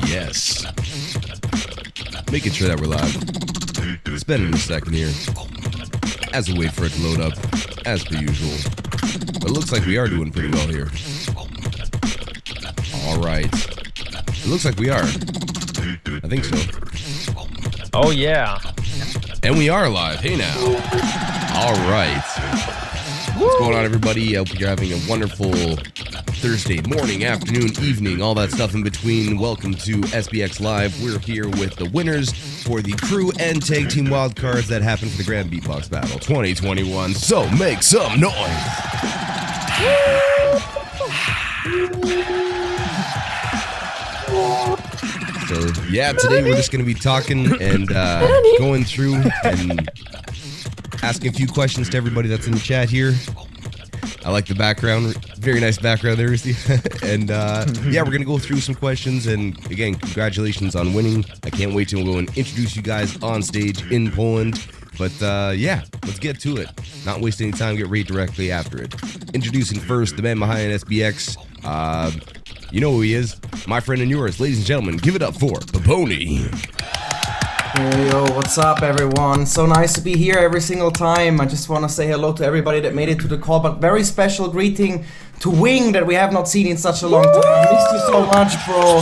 Yes. Making sure that we're live. Spending a second here as we wait for it to load up, as per usual. But it looks like we are doing pretty well here. Alright. It looks like we are. I think so. Oh, yeah. And we are live. Hey now. Alright. What's going on, everybody? I hope you're having a wonderful Thursday morning, afternoon, evening, all that stuff in between. Welcome to SBX Live. We're here with the winners for the crew and tag team wildcards that happened for the Grand Beatbox Battle 2021. So make some noise. So yeah, today we're just going to be talking and going through and asking a few questions to everybody that's in the chat here. I like the background. Very nice background there, Rusty. And yeah, we're going to go through some questions. And again, congratulations on winning. I can't wait to go and introduce you guys on stage in Poland. But yeah, let's get to it. Not waste any time, get right directly after it. Introducing first, the man behind SBX. You know who he is. My friend and yours. Ladies and gentlemen, give it up for Paponi. Hey, yo, what's up, everyone? So nice to be here every single time. I just want to say hello to everybody that made it to the call, but very special greeting to Wing that we have not seen in such a long time. Missed you so much, bro.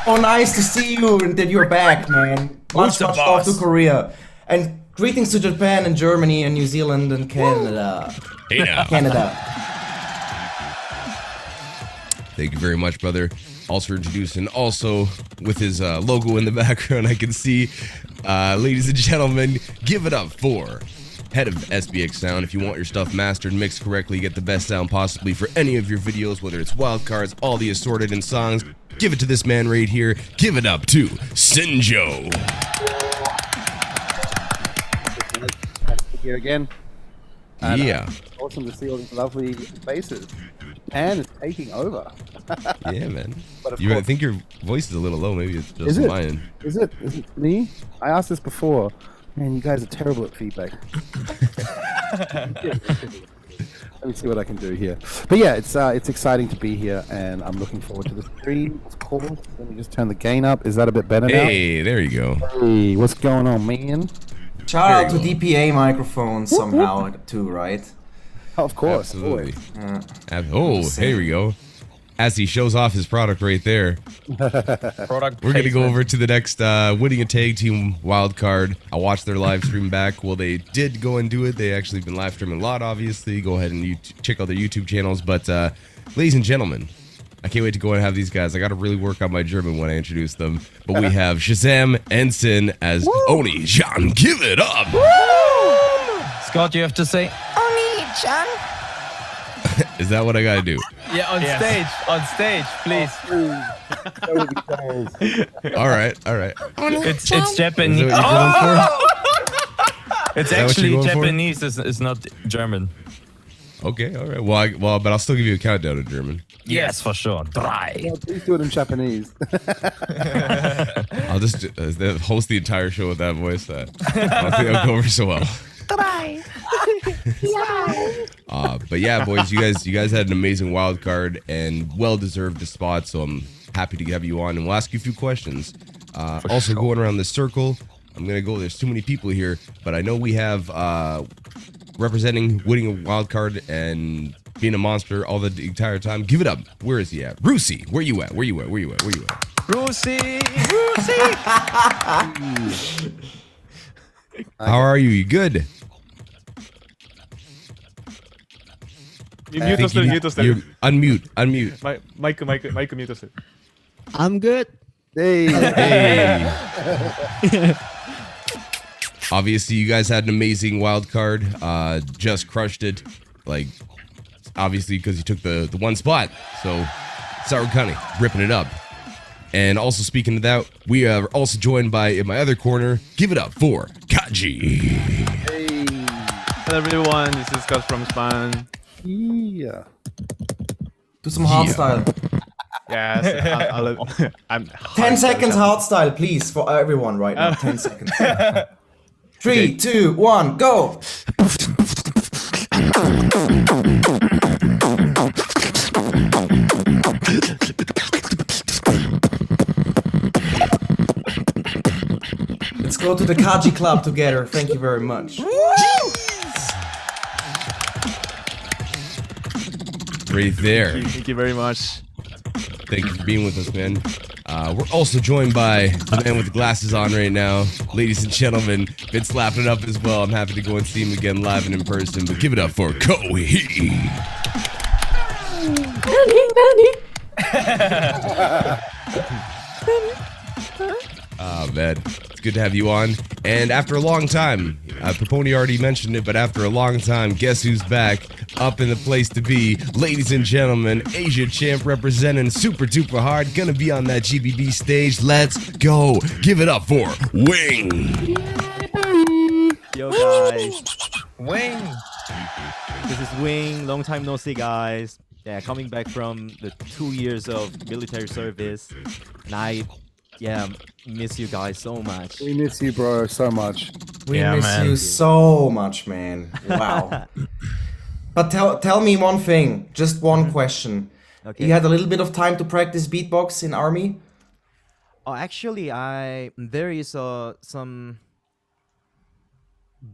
Oh, nice to see you and that you're back, man. Much love to Korea. And greetings to Japan and Germany and New Zealand and Canada. Hey now. Canada. Thank you very much, brother. Also introducing, also with his logo in the background, I can see, ladies and gentlemen, give it up for head of SBX Sound. If you want your stuff mastered and mixed correctly, get the best sound possibly for any of your videos, whether it's wildcards, all the assorted in songs, give it to this man right here. Give it up to Sinjo. Nice to be here again. And, Yeah. Awesome to see all these lovely faces. Japan is taking over. Yeah, man. But I think your voice is a little low. Maybe it's just Is it? mine. Is it me? I asked this before. Man, you guys are terrible at feedback. Let me see what I can do here. But yeah, it's exciting to be here, and I'm looking forward to the stream. It's cool. Let me just turn the gain up. Is that a bit better now? Hey, there you go. Hey, what's going on, man? Shout out to DPA microphones somehow, too, right? Oh, of course. Absolutely. Always. Oh, here we go. As he shows off his product right there. Product We're going to go placement. over to the next winning a tag team wild card. I watched their live stream back. Well, they did go and do it. They actually been live streaming a lot, obviously. Go ahead and check out their YouTube channels. But ladies and gentlemen, I can't wait to go and have these guys. I got to really work on my German when I introduce them. But we have Shazam and Sin as Oni John. Give it up. Scott, you have to say, Is that what I got to do? yeah, on stage, please. All right, all right. It's Is that Japanese. what you're going for? It's that what actually you're going for? Japanese, it's not German. Okay, all right. Well, but I'll still give you a countdown in German. Yes, for sure. Drei. Yeah, please do it in Japanese. I'll just host the entire show with that voice. I don't think that'll go over so well. But yeah, boys, you guys had an amazing wild card and well-deserved the spot. So I'm happy to have you on, and we'll ask you a few questions. Also, going around the circle, I'm gonna go. There's too many people here, but I know we have representing winning a wild card and being a monster all the entire time. Give it up. Where is he at? Rusi, where you at? Where you at? Where you at? Where you at? Rusi! How are you? You good? Mute us, mute us. Unmute. Mic mute us. I'm good. Hey. Hey. Obviously, you guys had an amazing wild card. Just crushed it. Like, obviously, because you took the one spot. So, Sour Cunny, ripping it up. And also, speaking of that, we are also joined by, in my other corner, give it up for Kaji. Hey. Hello everyone, this is Scott from Spain. Yeah. Do some hardstyle. Yes, I'm 10 seconds hardstyle, please, for everyone right now. 10 seconds. 3, 2, 1, go! Let's go to the Kaji Club together. Thank you very much. Right there. Thank you very much. Thank you for being with us, man. We're also joined by the man with the glasses on right now. Ladies and gentlemen, been slapping it up as well. I'm happy to go and see him again live and in person, but give it up for Kohi. Oh, man. It's good to have you on. And after a long time, Proponi already mentioned it, but after a long time, guess who's back? Up in the place to be. Ladies and gentlemen, Asia champ representing super duper hard. Gonna be on that GBB stage. Let's go. Give it up for Wing. Yo guys, Wing. this is Wing. Long time no see, guys. Yeah, coming back from the 2 years of military service, and I miss you guys so much. We miss you, bro, so much. We Yeah, miss man. you so much, man. Wow. But tell me one thing, just one question. Okay. You had a little bit of time to practice beatbox in army? Oh, actually, there is some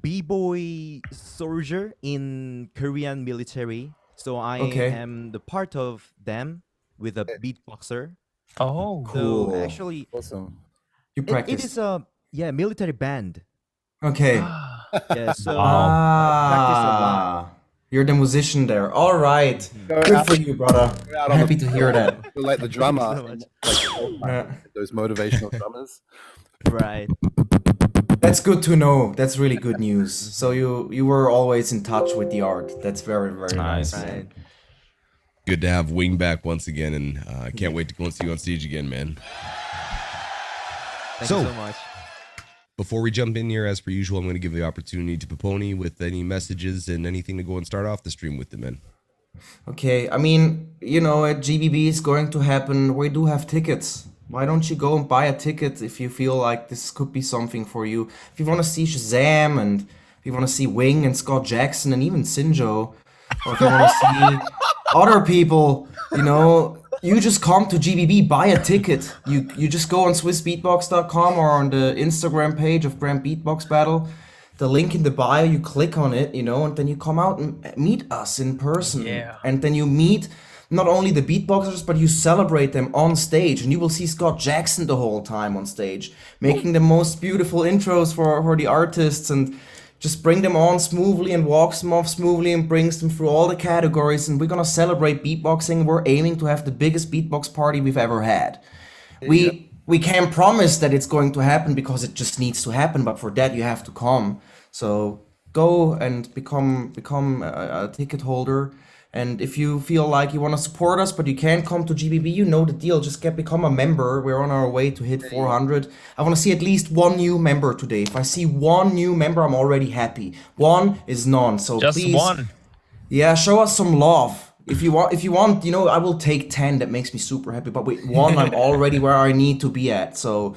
b-boy soldier in Korean military, so I am the part of them with a beatboxer. Oh. Cool. So actually, Awesome. You it practice? is a military band. Okay. Yeah, so practice a lot. You're the musician there. All right. Go Good out- for you, brother. go out on Happy the to hear that. You're like the drummer, so much. Yeah. those motivational drummers. Right. That's good to know. That's really good news. So you were always in touch with the art. That's very, very nice. Nice. Right. Good to have Wing back once again, and I can't wait to go and see you on stage again, man. Thank So- you so much. Before we jump in here, as per usual, I'm going to give the opportunity to Poponi with any messages and anything to go and start off the stream with them, man. Okay, I mean, at GBB is going to happen. We do have tickets. Why don't you go and buy a ticket if you feel like this could be something for you? If you want to see Shazam, and if you want to see Wing and Scott Jackson and even Sinjo, or if you want to see other people, you just come to GBB, buy a ticket. You just go on swissbeatbox.com or on the Instagram page of Grand Beatbox Battle. The link in the bio, you click on it, and then you come out and meet us in person. Yeah. And then you meet not only the beatboxers, but you celebrate them on stage. And you will see Scott Jackson the whole time on stage, making the most beautiful intros for the artists, and just bring them on smoothly and walks them off smoothly and brings them through all the categories. And we're gonna celebrate beatboxing. We're aiming to have the biggest beatbox party we've ever had. We can't promise that it's going to happen because it just needs to happen, but for that you have to come. So go and become a ticket holder. And if you feel like you want to support us but you can't come to GBB, you know the deal. Just become a member. We're on our way to hit 400. I want to see at least one new member today. If I see one new member, I'm already happy. One is none. So Just please, one. yeah, show us some love. If you want, I will take 10. That makes me super happy. But with one, I'm already where I need to be at. So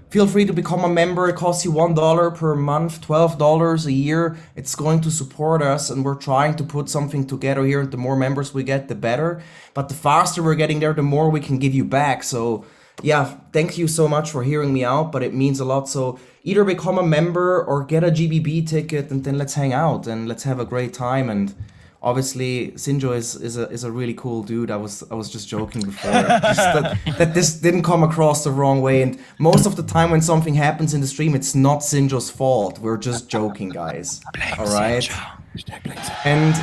feel free to become a member. It costs you $1 per month, $12 a year. It's going to support us, and we're trying to put something together here. And the more members we get, the better. But the faster we're getting there, the more we can give you back. So yeah, thank you so much for hearing me out, but it means a lot. So either become a member or get a GBB ticket, and then let's hang out and let's have a great time. And obviously, Sinjo is a really cool dude. I was just joking before. that this didn't come across the wrong way. And most of the time when something happens in the stream, it's not Sinjo's fault. We're just joking, guys. All right. And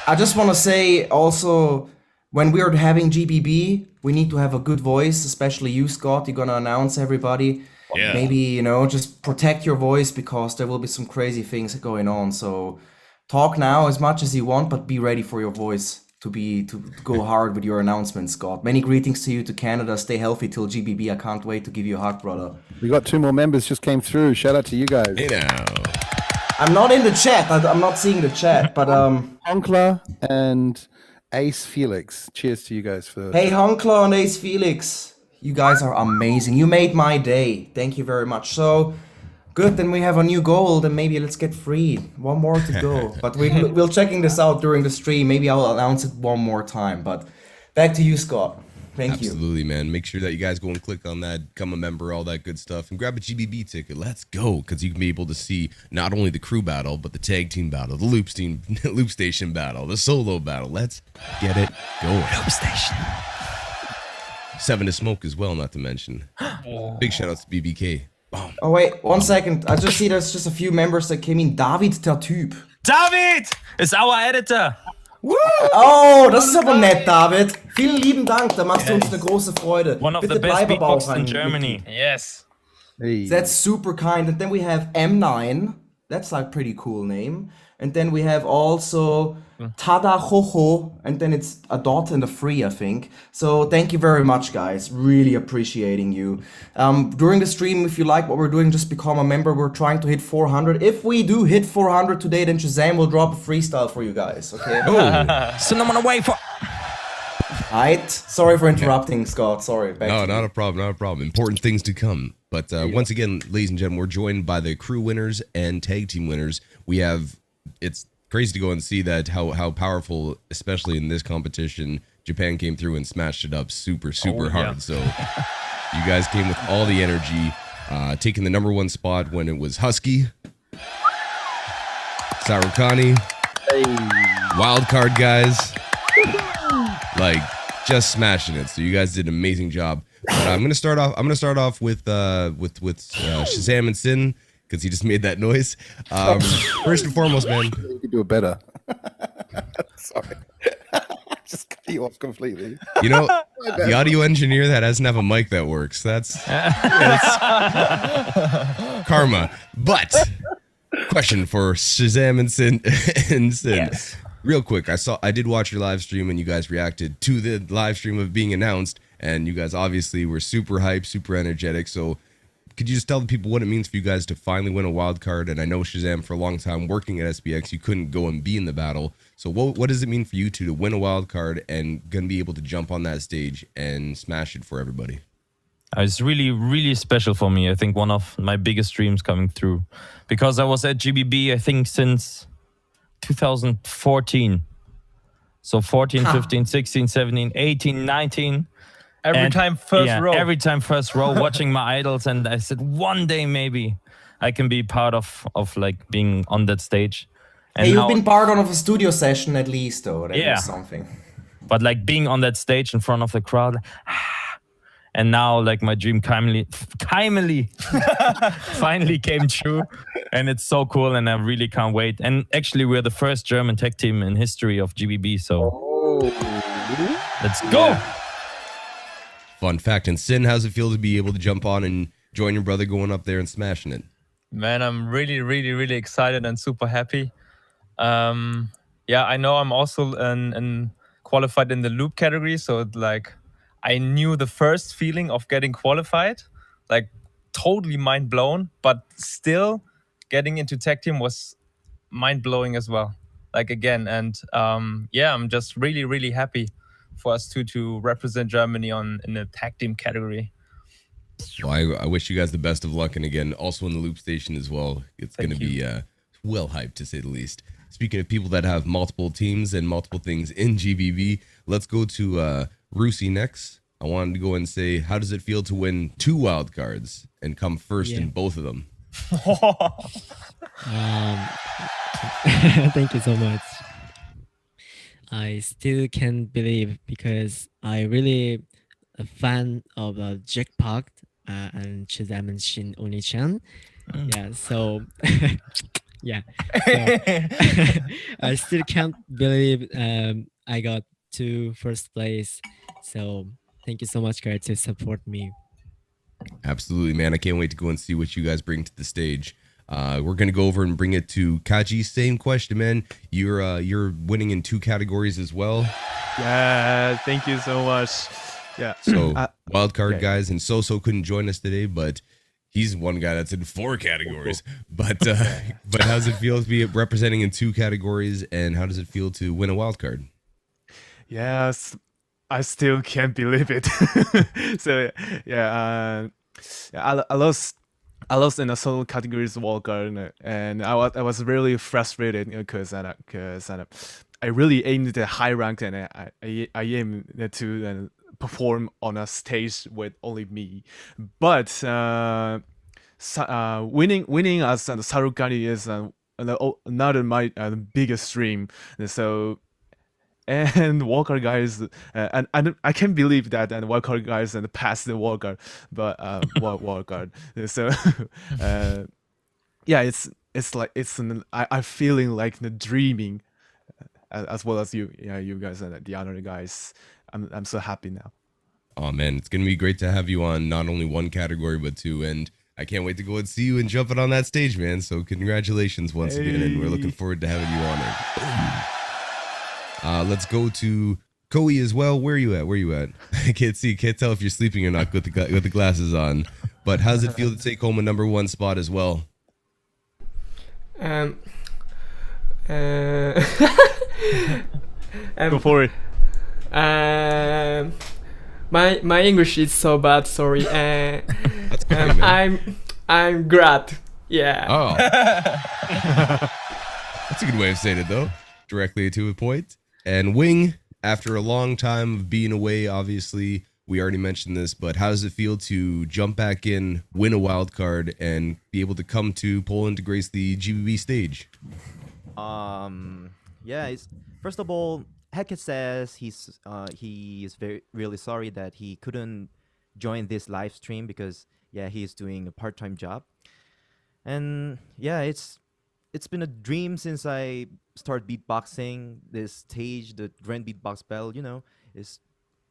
I just want to say also, when we are having GBB, we need to have a good voice, especially you, Scott. You're gonna announce everybody. Yeah. Maybe just protect your voice because there will be some crazy things going on. So talk now as much as you want, but be ready for your voice to go hard with your announcement, Scott. Many greetings to you to Canada. Stay healthy till GBB. I can't wait to give you a hug, brother. We got 2 more members just came through. Shout out to you guys. Hey now. I'm not in the chat. I'm not seeing the chat, but Honkla and Ace Felix. Cheers to you guys for hey, Honkla and Ace Felix, you guys are amazing. You made my day. Thank you very much. So good, then we have a new goal. Then maybe let's get 3. One more to go. But we'll checking this out during the stream. Maybe I'll announce it one more time. But back to you, Scott. Thank you. Absolutely, man. Make sure that you guys go and click on that, become a member, all that good stuff, and grab a GBB ticket. Let's go, because you can be able to see not only the crew battle, but the tag team battle, the loop station battle, the solo battle. Let's get it going. Loop station. 7 to Smoke as well, not to mention. Big shout outs to BBK. Boom. Oh wait, 1 second. I just see there's just a few members that came in. David, der Typ. David is our editor. Oh, das ist aber nett, David. Vielen lieben Dank, da machst du uns eine große Freude. One of Bitte the best bleib aber auch beatboxers in ein Germany. Mitglied. Yes. Hey. That's super kind. And then we have M9. That's like pretty cool name. And then we have also Tada Hoho. And then it's a dot and a free, I think. So thank you very much, guys. Really appreciating you. During the stream, if you like what we're doing, just become a member. We're trying to hit 400. If we do hit 400 today, then Shazam will drop a freestyle for you guys. Okay. So I'm on the way for. Right. Sorry for interrupting, Scott. Sorry. Back No, to not you. a problem, not a problem. Important things to come. But once again, ladies and gentlemen, we're joined by the crew winners and tag team winners. We have, it's crazy to go and see that how powerful, especially in this competition, Japan came through and smashed it up super hard. So you guys came with all the energy, taking the #1 spot when it was Husky, Sarukani, Wildcard guys, like just smashing it. So you guys did an amazing job. But I'm gonna start off with Shazam and Sin, because he just made that noise. First and foremost, man. You could do it better. Sorry. Just cut you off completely. You know, the audio engineer that doesn't have a mic that works. That's karma. But question for Shazam and Sin. Yes. Real quick, I did watch your live stream and you guys reacted to the live stream of being announced, and you guys obviously were super hyped, super energetic. So could you just tell the people what it means for you guys to finally win a wild card? And I know Shazam, for a long time working at SBX, you couldn't go and be in the battle. So what does it mean for you to win a wild card and gonna be able to jump on that stage and smash it for everybody? It's really special for me. I think one of my biggest dreams coming through, because I was at GBB, I think, since 2014. So 14, 15, 16, 17, 18, 19. Every time first row. Every time first row, watching my idols. And I said, one day maybe I can be part of like being on that stage. And Hey, you've now- been part of a studio session at least, though. That Yeah. is something. But like being on that stage in front of the crowd, and now like my dream finally came true, and it's so cool, and I really can't wait. And actually, we're the first German tech team in history of GBB, so let's go. Fun fact. And Sin, how's it feel to be able to jump on and join your brother going up there and smashing it? Man, I'm really excited and super happy. Yeah, I know I'm also qualified in the loop category, so like I knew the first feeling of getting qualified, like totally mind blown, but still getting into tech team was mind blowing as well. Like again, and yeah, I'm just really happy for us to represent Germany in the tag team category. Well, I wish you guys the best of luck, and again, also in the loop station as well. It's going to be well hyped, to say the least. Speaking of people that have multiple teams and multiple things in GBB, let's go to Rusi next. I wanted to go and say, how does it feel to win 2 wild cards and come first in both of them? Thank you so much. I still can't believe, because I really a fan of Jackpot and Shazam and Shin Oni-chan. Yeah, so yeah. So, I still can't believe I got to first place. So thank you so much, guys, to support me. Absolutely, man. I can't wait to go and see what you guys bring to the stage. We're gonna go over and bring it to Kaji. Same question, man. You're winning in 2 categories as well. Yeah, thank you so much. Yeah. So wildcard guys, and So couldn't join us today, but he's one guy that's in 4 categories. But how's it feel to be representing in 2 categories, and how does it feel to win a wildcard? Yes, I still can't believe it. So yeah, I lost in the solo categories wildcard, and I was really frustrated because I really aimed the high rank, and I aimed to perform on a stage with only me. But winning as Sarukani is another my biggest dream. So. And Wildcard guys, and I can't believe that, and Wildcard guys and passed the Wildcard, but Wildcard. So, yeah, it's like I'm feeling like the dreaming, as well as you guys and the other guys. I'm so happy now. Oh man, it's gonna be great to have you on not only one category but two, and I can't wait to go and see you and jump it on that stage, man. So congratulations once again, and we're looking forward to having you on it. Let's go to Koi as well. Where are you at? I can't tell if you're sleeping or not with the glasses on. But how does it feel to take home a #1 spot as well? Go for it. My English is so bad. Sorry. That's okay, man. I'm glad. Yeah. Oh, that's a good way of saying it, though. Directly to a point. And Wing, after a long time of being away, obviously, we already mentioned this, but how does it feel to jump back in, win a wild card, and be able to come to Poland to grace the GBB stage? Yeah, first of all, Hackett says he is really sorry that he couldn't join this live stream because he's doing a part-time job. And yeah, it's been a dream since I started beatboxing. This stage, the Grand Beatbox Battle, is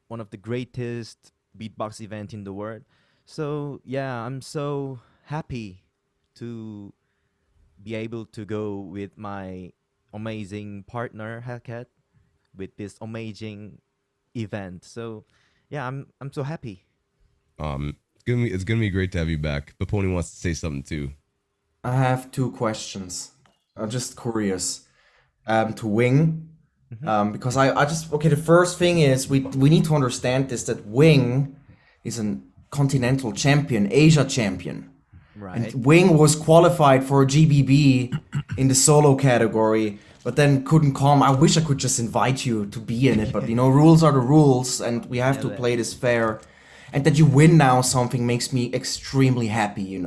one of the greatest beatbox event in the world. So yeah, I'm so happy to be able to go with my amazing partner Hellcat with this amazing event. So yeah, I'm so happy. It's gonna be great to have you back. But Pony wants to say something too. I have 2 questions. I'm just curious. To Wing, because the first thing is we need to understand this, that Wing is a continental champion, Asia champion. Right. And Wing was qualified for GBB in the solo category, but then couldn't come. I wish I could just invite you to be in it, but rules are the rules, and we have to play this fair. And that you win now something makes me extremely happy,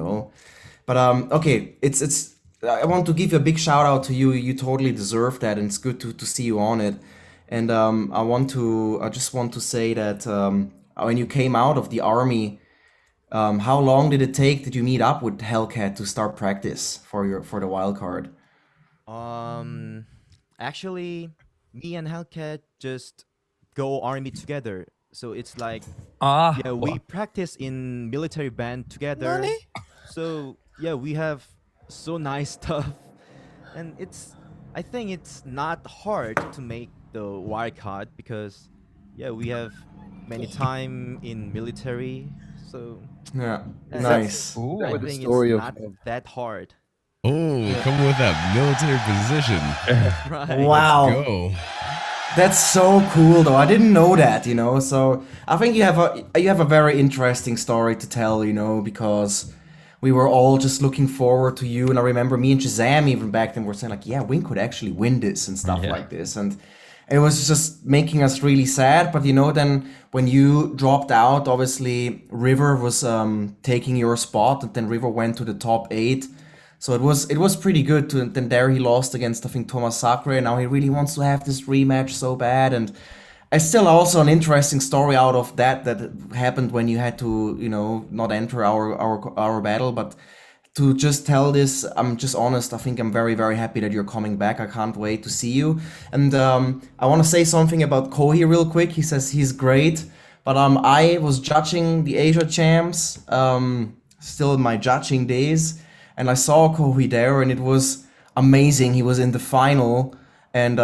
But okay, it's. I want to give a big shout out to you. You totally deserve that, and it's good to see you on it. And I just want to say that when you came out of the army, how long did it take? Did you meet up with Hellcat to start practice for the wildcard? Actually, me and Hellcat just go army together. So it's like we practice in military band together. So yeah, we have so nice stuff, and I think it's not hard to make the wildcard because we have many time in military, so yeah, nice. I think it's not that hard. Oh, come with that military position. Right. Wow. Let's go. That's so cool, though. I didn't know that, So I think you have a very interesting story to tell, because we were all just looking forward to you. And I remember me and Shazam even back then were saying like, yeah, Wing could actually win this and stuff like this. And it was just making us really sad. But, then when you dropped out, obviously River was taking your spot, and then River went to the top 8. So it was pretty good. Then there he lost against, I think, Thomas Sacre. And now he really wants to have this rematch so bad. And it's still also an interesting story out of that happened when you had to, not enter our battle. But to just tell this, I'm just honest. I think I'm very, very happy that you're coming back. I can't wait to see you. And I want to say something about Kohi real quick. He says he's great. But I was judging the Asia champs, still in my judging days. And I saw Kohi there, and it was amazing. He was in the final, and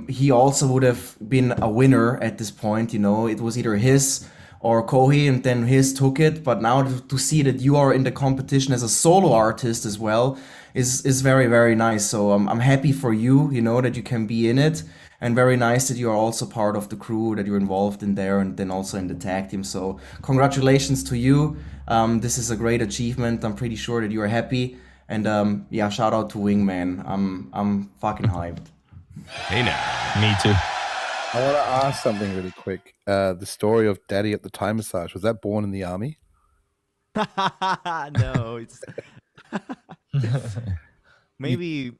he also would have been a winner at this point. It was either his or Kohi, and then his took it. But now to see that you are in the competition as a solo artist as well is very, very nice. So I'm happy for you, that you can be in it, and very nice that you are also part of the crew, that you're involved in there, and then also in the tag team. So congratulations to you. This is a great achievement. I'm pretty sure that you are happy. And shout out to Wingman. I'm fucking hyped. Hey now. Me too. I want to ask something really quick. The story of Daddy at the Thai massage, was that born in the army? No, it's maybe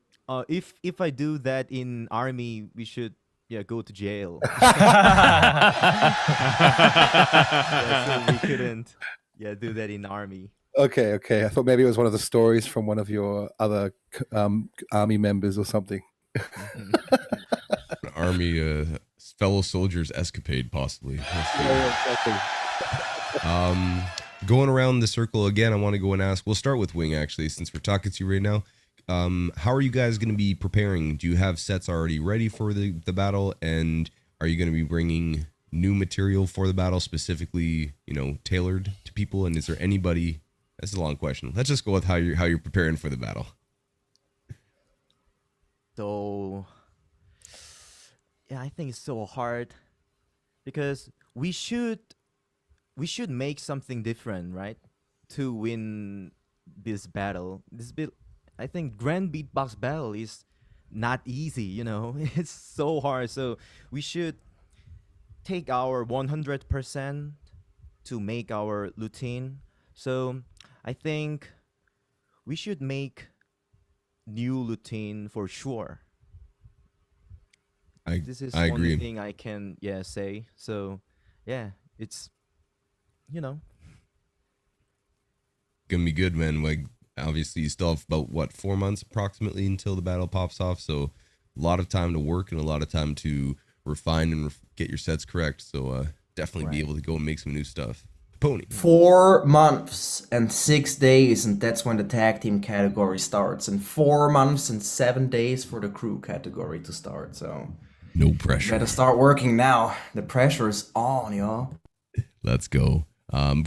if I do that in army, we should go to jail. So we couldn't do that in army. Okay. I thought maybe it was one of the stories from one of your other army members or something. Army fellow soldiers escapade, possibly. Exactly. Going around the circle again, I want to go and ask. We'll start with Wing, actually, since we're talking to you right now. How are you guys going to be preparing? Do you have sets already ready for the battle? And are you going to be bringing new material for the battle, specifically, tailored to people? And is there anybody? That's a long question. Let's just go with how you're preparing for the battle. So I think it's so hard because we should make something different, right? To win this battle. I think Grand Beatbox Battle is not easy, It's so hard. So we should take our 100% to make our routine. So I think we should make new routine for sure. This is I one agree. thing I can say. So it's Gonna be good, man. Like, obviously you still have about 4 months approximately until the battle pops off, so a lot of time to work and a lot of time to refine and get your sets correct. So definitely be able to go and make some new stuff. Pony. 4 months and 6 days, and that's when the tag team category starts. And 4 months and 7 days for the crew category to start. So no pressure. Gotta start working now. The pressure is on, y'all. Let's go.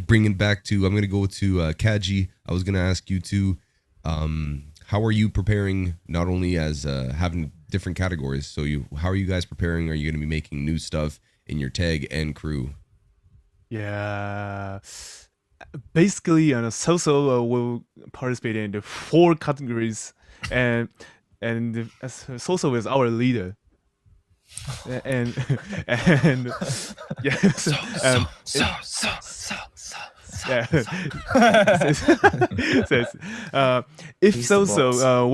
Bringing back to, I'm going to go to Kaji. I was going to ask you too, how are you preparing, not only as having different categories, so how are you guys preparing? Are you going to be making new stuff in your tag and crew? Yeah. Basically, Soso will participate in the 4 categories, and Soso is our leader. And yeah, if Soso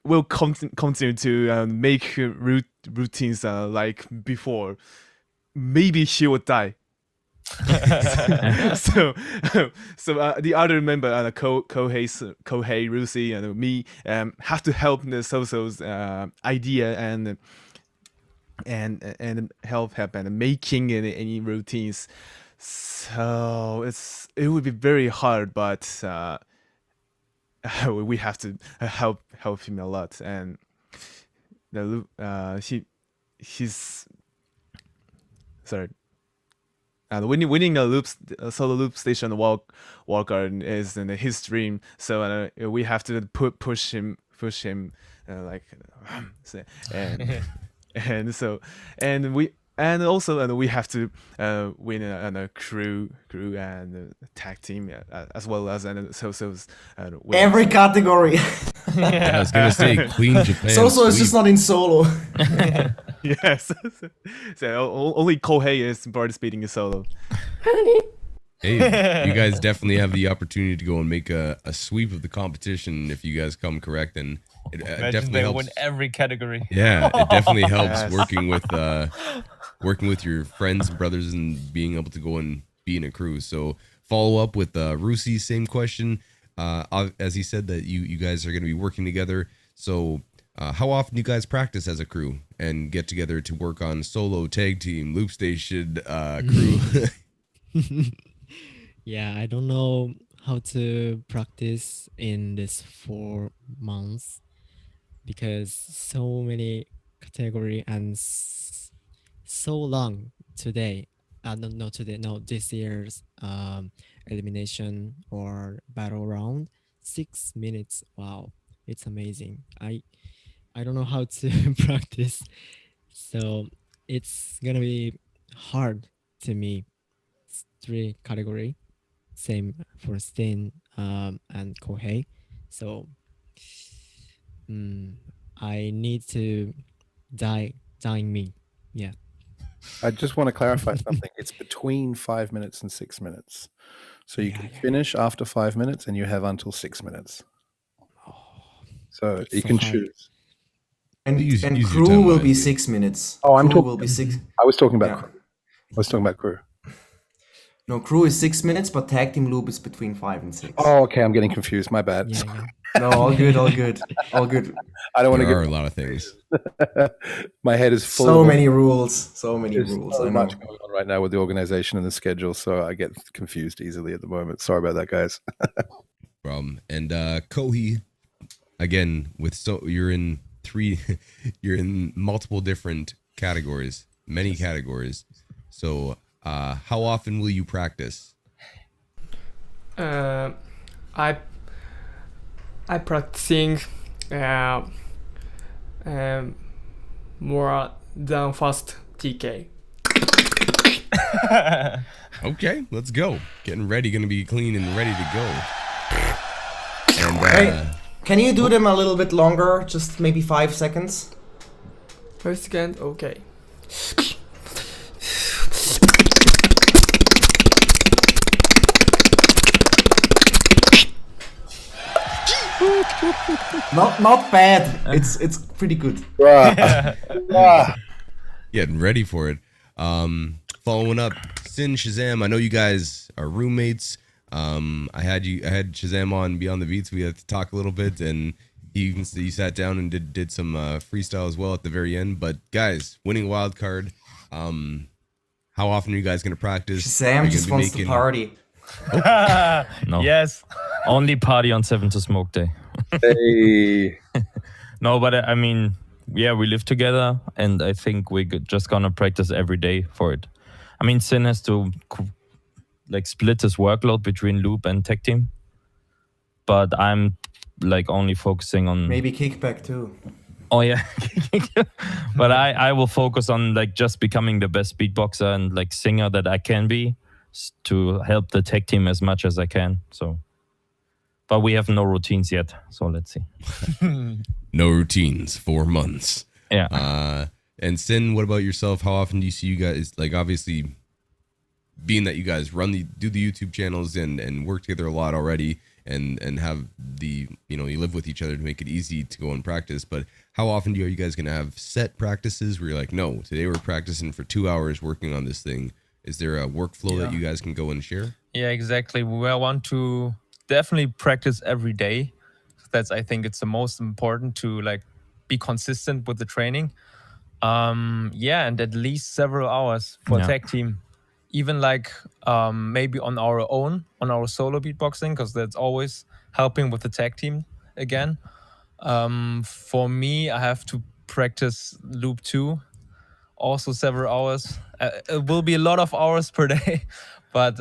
will continue to make routines like before, maybe she will die. so the other member, Kohei, Rusi, and me have to help the Soso's idea and help and making any routines. So it would be very hard, but we have to help him a lot. And he's sorry. And winning a solo loop station Wildcard is in his dream. So we have to push him like and also we have to win a crew and tag team as well as every category. Yeah, I was gonna say Queen Japan. Soso is just not in solo. Yes. So only Kohei is participating in solo. Hey, you guys definitely have the opportunity to go and make a sweep of the competition if you guys come correct, and it definitely helps. Win every category. Yeah, it definitely helps working with your friends and brothers and being able to go and be in a crew. So follow up with Rusi, same question. As he said that you guys are going to be working together. So how often do you guys practice as a crew and get together to work on solo, tag team, loop station, crew? Yeah, I don't know how to practice in this 4 months because so many category and so long today. This year's elimination or battle round, 6 minutes. Wow, it's amazing. I don't know how to practice, so it's gonna be hard to me. 3 category, same for Stin and Kohei. So I need to dying me. Yeah. I just want to clarify something. It's between 5 minutes and 6 minutes. So you can finish after 5 minutes and you have until 6 minutes. So you can choose. And Use your crew time will be wisely. 6 minutes. Oh, I'm crew talking. will be 6. I was talking about. Yeah. Crew. I was talking about crew. No, crew is 6 minutes, but tag team loop is between 5 and 6. Oh, okay. I'm getting confused. My bad. Yeah, yeah. No, all good, all good, all good. I don't want to There are get. a lot of things. My head is full. So of many rules, so many There's rules. so I know. much going on right now with the organization and the schedule, so I get confused easily at the moment. Sorry about that, guys. Problem. And Kohi, again, you're in you're in multiple different categories, many categories. So how often will you practice? I practicing more than fast TK. Okay, let's go. Getting ready, gonna be clean and ready to go. And Hey, can you do them a little bit longer? Just maybe 5 seconds? First second, okay. Not bad. It's pretty good. getting ready for it. Following up, Sin, Shazam, I know you guys are roommates. I had Shazam on Beyond the Beats. We had to talk a little bit, and he sat down and did some freestyle as well at the very end. But guys, winning Wildcard, how often are you guys gonna practice? Shazam just wants to party. No. Yes. Only party on 7 to Smoke Day. Hey. No, but I mean, yeah, we live together, and I think we're just gonna practice every day for it. I mean, Sin has to like split his workload between loop and tech team, but I'm like only focusing on Maybe kickback too. Oh yeah, but I will focus on like just becoming the best beatboxer and like singer that I can be to help the tech team as much as I can. So, but we have no routines yet, so let's see. No routines, 4 months. Yeah. And Sin, what about yourself? How often do you see you guys, like, obviously being that you guys do the YouTube channels and work together a lot already and have the, you live with each other to make it easy to go and practice, but how often are you guys going to have set practices where you're like, no, today we're practicing for 2 hours working on this thing? Is there a workflow that you guys can go and share? Yeah, exactly. We want to definitely practice every day. I think it's the most important to like be consistent with the training. Yeah, and at least several hours for tag team. Even like maybe on our own, on our solo beatboxing, because that's always helping with the tag team again. For me, I have to practice loop 2, also several hours. It will be a lot of hours per day, but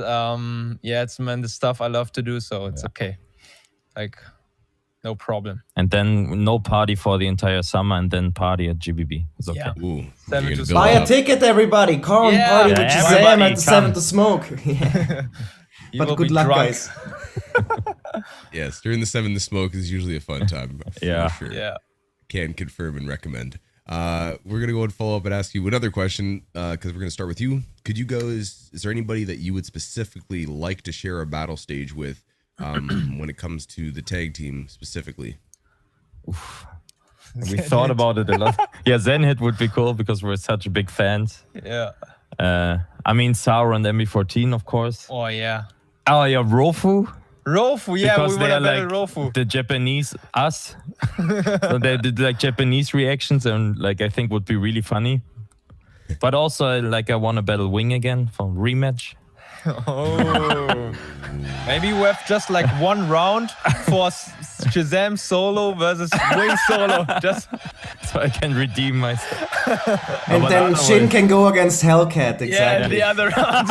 yeah, it's the stuff I love to do, so it's okay. Like, no problem. And then no party for the entire summer, and then party at GBB. It's okay. Yeah. Ooh, Seven you're to gonna Buy build a up. ticket, everybody. Come Yeah. party with Yeah, Shazam everybody at the 7 come. to Smoke. Yeah. You But will good be luck, drunk. guys. Yes, during the 7 to Smoke is usually a fun time. For Yeah. sure. Yeah. Can confirm and recommend. We're gonna go and follow up and ask you another question because we're gonna start with you. Could you go? Is there anybody that you would specifically like to share a battle stage with when it comes to the tag team specifically? We thought about it a lot. Yeah, Zenhit would be cool because we're such big fans. Yeah. I mean, Sour and MB14, of course. Oh, yeah. Oh, yeah, Rofu. Rofu, yeah, Because we they are would have like Rofu. the Japanese us. So they did like Japanese reactions, and like I think would be really funny. But also like I want to battle Wing again for rematch. Oh. Maybe we have just like one round for Shazam solo versus Wing solo. Just So I can redeem myself. And but then Shin otherwise- can go against Hellcat, yeah, exactly. the other round.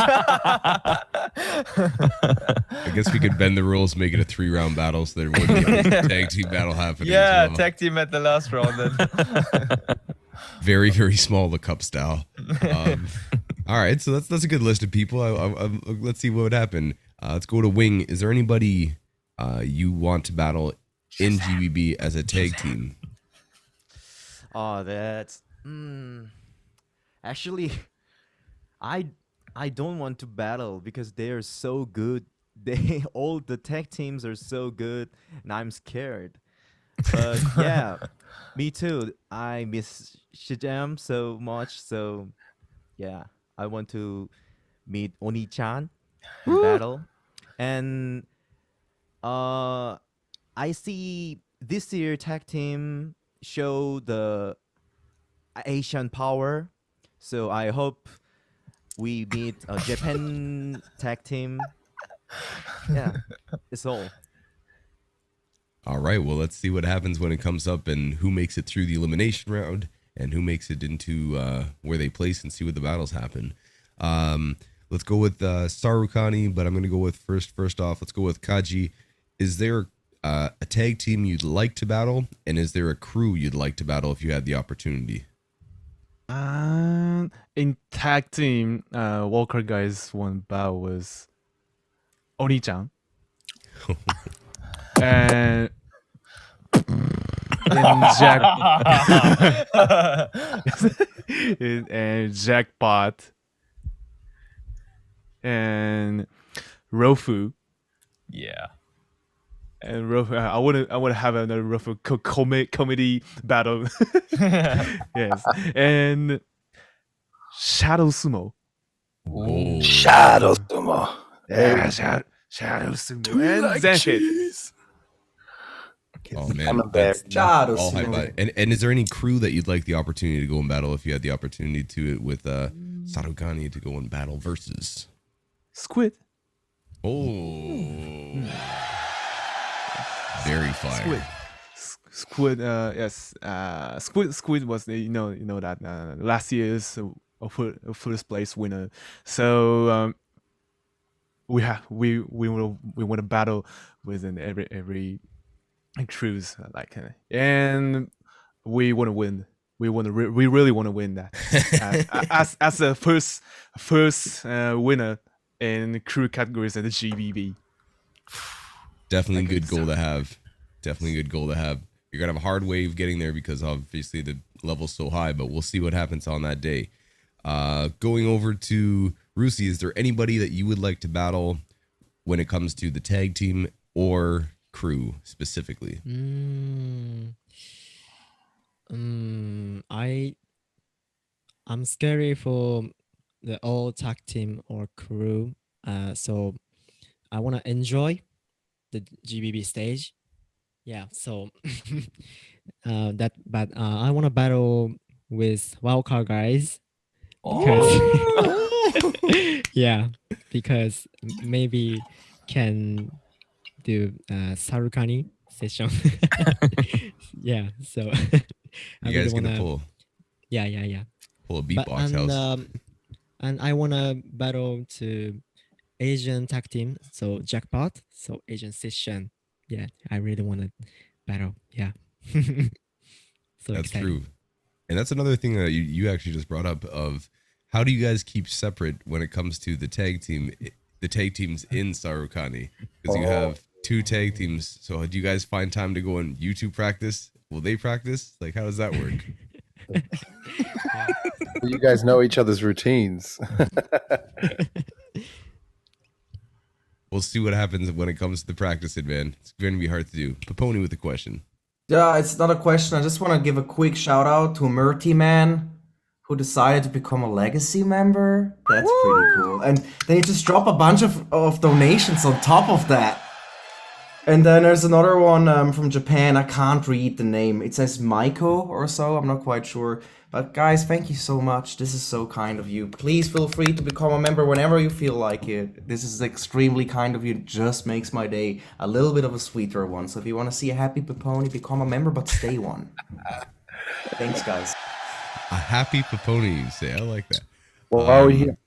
I guess we could bend the rules, make it a 3-round battle, so there would be a tag team battle happening. Yeah, as well. tag team at the last round then. Very, very small, the cup style. All right, so that's a good list of people. Let's see what would happen. Let's go to Wing. Is there anybody you want to battle in GBB as a tag team? Oh, that's actually I don't want to battle because they are so good. They all the tag teams are so good, and I'm scared. But yeah, me too. I miss Shijam so much. So yeah, I want to meet Oni-chan in battle, and I see this year tag team show the Asian power. So I hope we meet a Japan tag team. Yeah, it's all. All right, well, let's see what happens when it comes up and who makes it through the elimination round and who makes it into where they place and see what the battles happen. Let's go with Sarukani, but I'm going to go with first off, let's go with Kaji. Is there a tag team you'd like to battle, and is there a crew you'd like to battle if you had the opportunity? In tag team, Walker guys one battle was Oni-chan. And Jack and Jackpot and Rofu. Yeah. And Rofu, I want to have another Rofu comedy battle. Yes, and Shadow Sumo. Whoa. Shadow Sumo. Yeah, Shadow Sumo. And Zenhit. Oh man, That's Shadow all hype Sumo. about it. And is there any crew that you'd like the opportunity to go and battle if you had the opportunity to it with Sarukani to go and battle versus? Squid. Oh, very fire. Squid. Yes. Squid was the you know that last year's first place winner. So we want to battle within every cruise and we want to win. We really want to win that as the first winner in crew categories in the GBB. Definitely a good goal to have. Definitely a good goal to have. You're gonna have a hard wave getting there because obviously the level's so high, but we'll see what happens on that day. Going over to Rusi, is there anybody that you would like to battle when it comes to the tag team or crew specifically? I'm scary for the all tag team or crew. So I want to enjoy the GBB stage. Yeah. So but I want to battle with Wildcard guys. Because yeah, because maybe can do Sarukani session. Yeah. So You guys gonna pull Yeah. a beatbox house. And I wanna battle to Asian tag team, so Jackpot, so Asian session. Yeah, I really wanna battle. Yeah. So That's excited. true. And that's another thing that you actually just brought up of how do you guys keep separate when it comes to the tag teams in Sarukani? Because you have two tag teams. So do you guys find time to go and YouTube practice? Will they practice? Like, how does that work? You guys know each other's routines. We'll see what happens when it comes to the practice, man. It's going to be hard to do. Paponi with the question. Yeah, it's not a question. I just want to give a quick shout out to Murty Man, who decided to become a legacy member. That's pretty cool. And then you just drop a bunch of donations on top of that. And then there's another one from Japan. I can't read the name. It says Maiko or so. I'm not quite sure. But guys, thank you so much. This is so kind of you. Please feel free to become a member whenever you feel like it. This is extremely kind of you. It just makes my day a little bit of a sweeter one. So if you want to see a happy Paponi, become a member, but stay one. Thanks, guys. A happy Paponi, you say. I like that. Well, while we're here,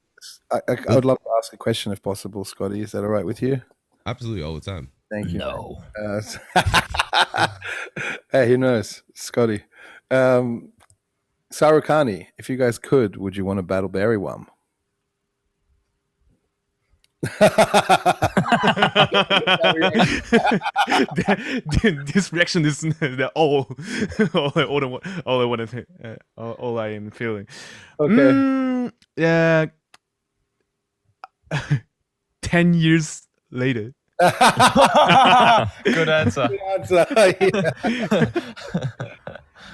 I would love to ask a question if possible, Scotty. Is that all right with you? Absolutely, all the time. Thank you. No. Hey, who knows? Scotty. Sarukani, if you guys could, would you want to battle Berrywum? This reaction is all I want to all I am feeling. Okay. Yeah, 10 years later. Good answer.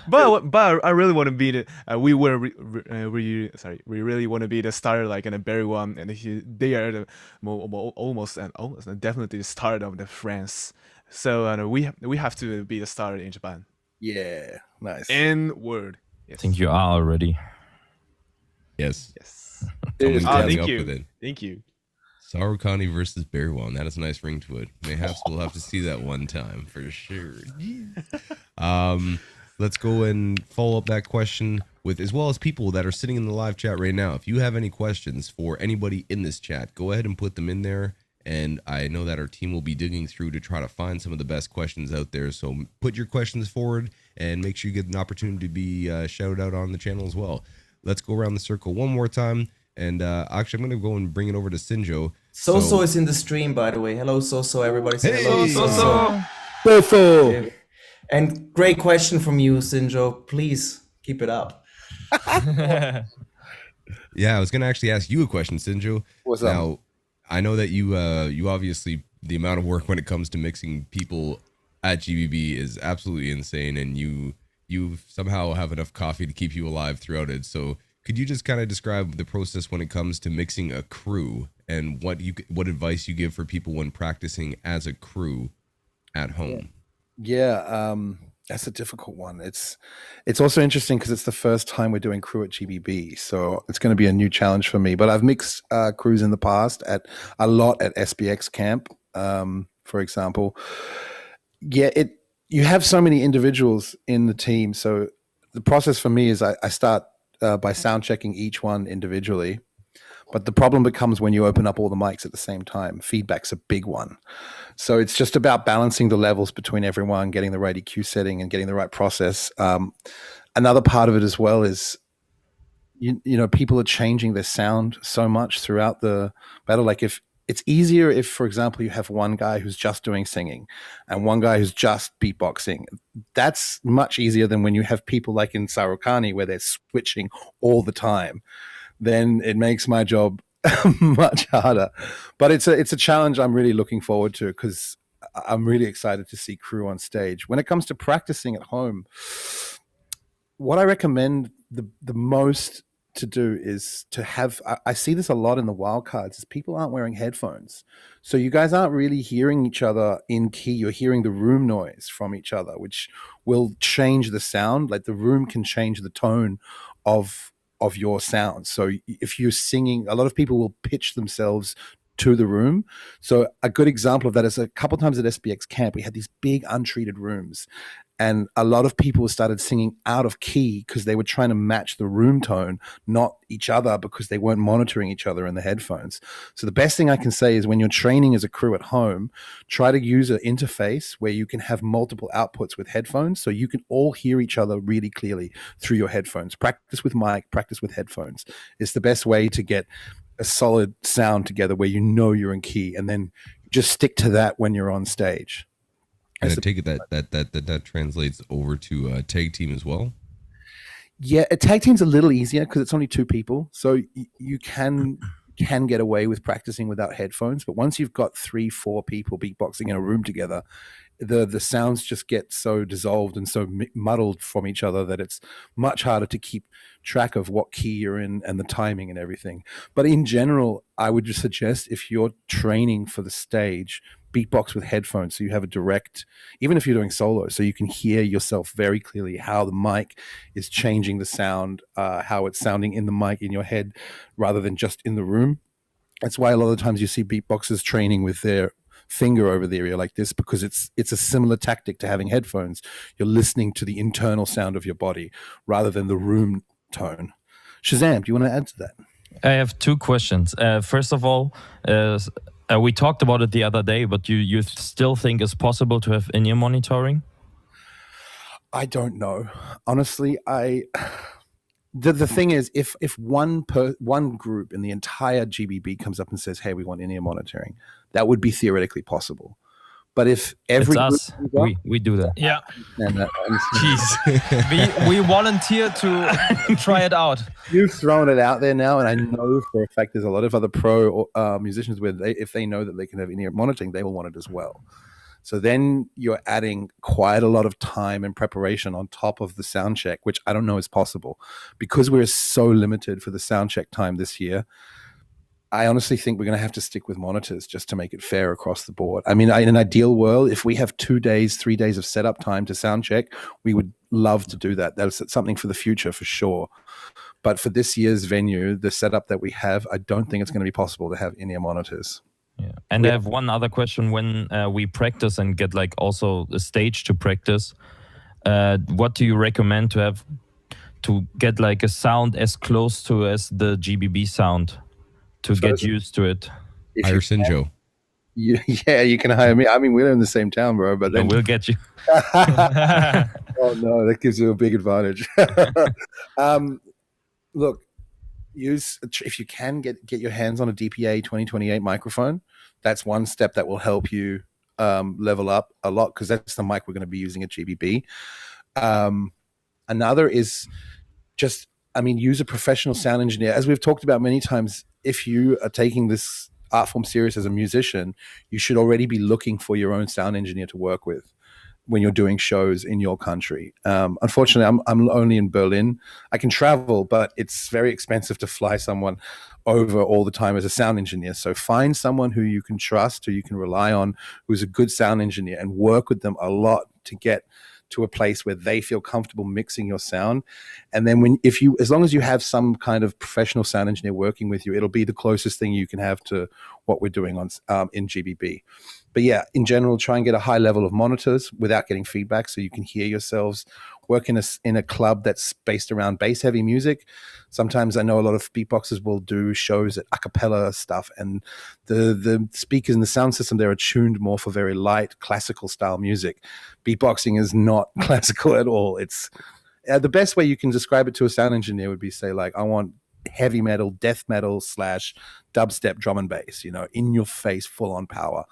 But I really want to be the we really want to be the starter like in a Barry one, and they are the almost definitely the start of the France. So we have to be the starter in Japan. Yeah, nice. In word. I think you are already. Yes. Yes. Thank you. Thank you. Sarukani versus Bearwell. That is a nice ring to it. Mayhaps we'll have to see that one time for sure. Let's go and follow up that question with, as well as people that are sitting in the live chat right now. If you have any questions for anybody in this chat, go ahead and put them in there. And I know that our team will be digging through to try to find some of the best questions out there. So put your questions forward and make sure you get an opportunity to be shouted out on the channel as well. Let's go around the circle one more time. And actually, I'm going to go and bring it over to Sinjo. Soso is in the stream, by the way. Hello, Soso. Everybody say hello, Soso. Soso. And great question from you, Sinjo. Please keep it up. Yeah, I was going to actually ask you a question, Sinjo. What's up? Now, I know that you obviously, the amount of work when it comes to mixing people at GBB is absolutely insane, and you somehow have enough coffee to keep you alive throughout it. So could you just kind of describe the process when it comes to mixing a crew and what advice you give for people when practicing as a crew at home? Yeah, that's a difficult one. It's also interesting because it's the first time we're doing crew at GBB, so it's going to be a new challenge for me. But I've mixed crews in the past a lot at SBX camp, for example. Yeah, you have so many individuals in the team, so the process for me is I start by sound checking each one individually. But the problem becomes when you open up all the mics at the same time. Feedback's a big one. So it's just about balancing the levels between everyone, getting the right EQ setting and getting the right process. Another part of it as well is, you know, people are changing their sound so much throughout the battle. Like if it's easier if, for example, you have one guy who's just doing singing and one guy who's just beatboxing. That's much easier than when you have people like in Sarukani where they're switching all the time. Then it makes my job much harder. But it's a challenge I'm really looking forward to because I'm really excited to see crew on stage. When it comes to practicing at home, what I recommend the most to do is to have, I see this a lot in the wildcards, is people aren't wearing headphones. So you guys aren't really hearing each other in key. You're hearing the room noise from each other, which will change the sound. Like the room can change the tone of your sound. So if you're singing, a lot of people will pitch themselves to the room. So a good example of that is a couple times at SBX camp, we had these big untreated rooms and a lot of people started singing out of key because they were trying to match the room tone, not each other, because they weren't monitoring each other in the headphones. So the best thing I can say is when you're training as a crew at home, try to use an interface where you can have multiple outputs with headphones so you can all hear each other really clearly through your headphones. Practice with mic, practice with headphones. It's the best way to get a solid sound together where you know you're in key, and then just stick to that when you're on stage. And I take it that translates over to a tag team as well. Yeah, a tag team's a little easier because it's only two people, so you can get away with practicing without headphones. But once you've got 3-4 people beatboxing in a room together, the sounds just get so dissolved and so muddled from each other that it's much harder to keep track of what key you're in and the timing and everything. But in general, I would just suggest if you're training for the stage, beatbox with headphones so you have a direct, even if you're doing solo, so you can hear yourself very clearly how the mic is changing the sound, how it's sounding in the mic in your head rather than just in the room. That's why a lot of the times you see beatboxers training with their finger over the area like this, because it's a similar tactic to having headphones. You're listening to the internal sound of your body rather than the room tone. Shazam, do you want to add to that? I have two questions. First of all, we talked about it the other day, but you still think it's possible to have in-ear monitoring? I don't know. Honestly, the thing is, if one group in the entire GBB comes up and says, hey, we want in-ear monitoring, that would be theoretically possible. But if It's every us. group comes up, We do that. Yeah. and that- Jeez. we volunteer to try it out. you've thrown it out there now, and I know for a fact there's a lot of other pro musicians where if they know that they can have in-ear monitoring, they will want it as well. So then you're adding quite a lot of time and preparation on top of the sound check, which I don't know is possible because we're so limited for the sound check time this year. I honestly think we're going to have to stick with monitors just to make it fair across the board. I mean, in an ideal world, if we have 2 days, 3 days of setup time to sound check, we would love to do that. That's something for the future for sure. But for this year's venue, the setup that we have, I don't think it's going to be possible to have in-ear monitors. Yeah. And I have one other question. When we practice and get like also a stage to practice, what do you recommend to have to get like a sound as close to as the GBB sound to get used to it? Hire Sinjo. Yeah, you can hire me. I mean, we're in the same town, bro. But then And we'll get you. oh no, that gives you a big advantage. Look, if you can get your hands on a DPA 2028 microphone. That's one step that will help you level up a lot because that's the mic we're going to be using at GBB. Another is just, use a professional sound engineer. As we've talked about many times, if you are taking this art form serious as a musician, you should already be looking for your own sound engineer to work with when you're doing shows in your country. Unfortunately, I'm only in Berlin. I can travel, but it's very expensive to fly someone over all the time as a sound engineer. So find someone who you can trust, who you can rely on, who's a good sound engineer, and work with them a lot to get to a place where they feel comfortable mixing your sound. And then as long as you have some kind of professional sound engineer working with you, it'll be the closest thing you can have to what we're doing in GBB. But yeah, in general, try and get a high level of monitors without getting feedback so you can hear yourselves. Work in a club that's based around bass heavy music. Sometimes I know a lot of beatboxers will do shows at a cappella stuff, and the speakers and the sound system there are tuned more for very light classical style music. Beatboxing is not classical at all. It's the best way you can describe it to a sound engineer would be say like, I want heavy metal, death metal / dubstep drum and bass, in your face, full on power.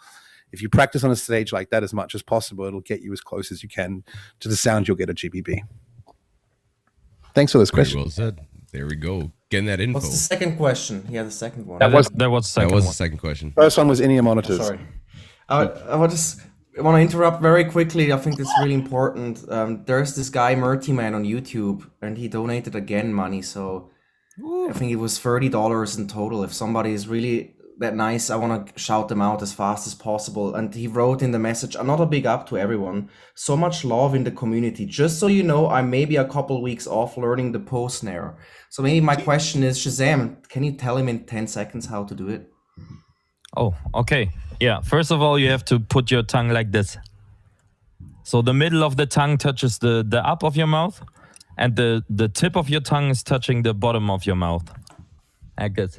If you practice on a stage like that as much as possible, it'll get you as close as you can to the sound you'll get at GBB. Thanks for this question. Well said. There we go. Getting that info. What's the second question? Yeah, the second one. That was the second question. First one was in-ear monitors. Sorry. I want to interrupt very quickly. I think it's really important. There's this guy, Murty Man, on YouTube, and he donated again money. So I think it was $30 in total. If somebody is really that nice, I want to shout them out as fast as possible. And he wrote in the message, another big up to everyone. So much love in the community. Just so you know, I'm maybe a couple weeks off learning the post snare. So maybe my question is, Shazam, can you tell him in 10 seconds how to do it? Oh, okay. Yeah, first of all, you have to put your tongue like this. So the middle of the tongue touches the up of your mouth, and the tip of your tongue is touching the bottom of your mouth. Like this.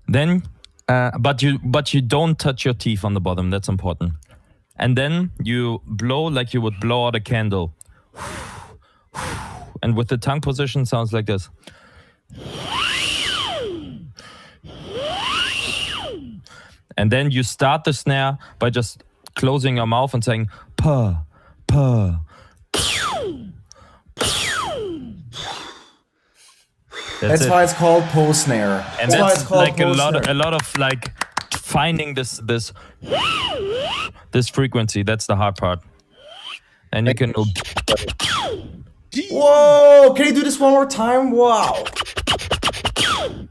Then, but you don't touch your teeth on the bottom. That's important. And then you blow like you would blow out a candle. And with the tongue position, sounds like this. And then you start the snare by just closing your mouth and saying pa pa. That's why it's called post snare. And that's like a lot of like finding this frequency. That's the hard part. And you can go. Whoa! Can you do this one more time? Wow!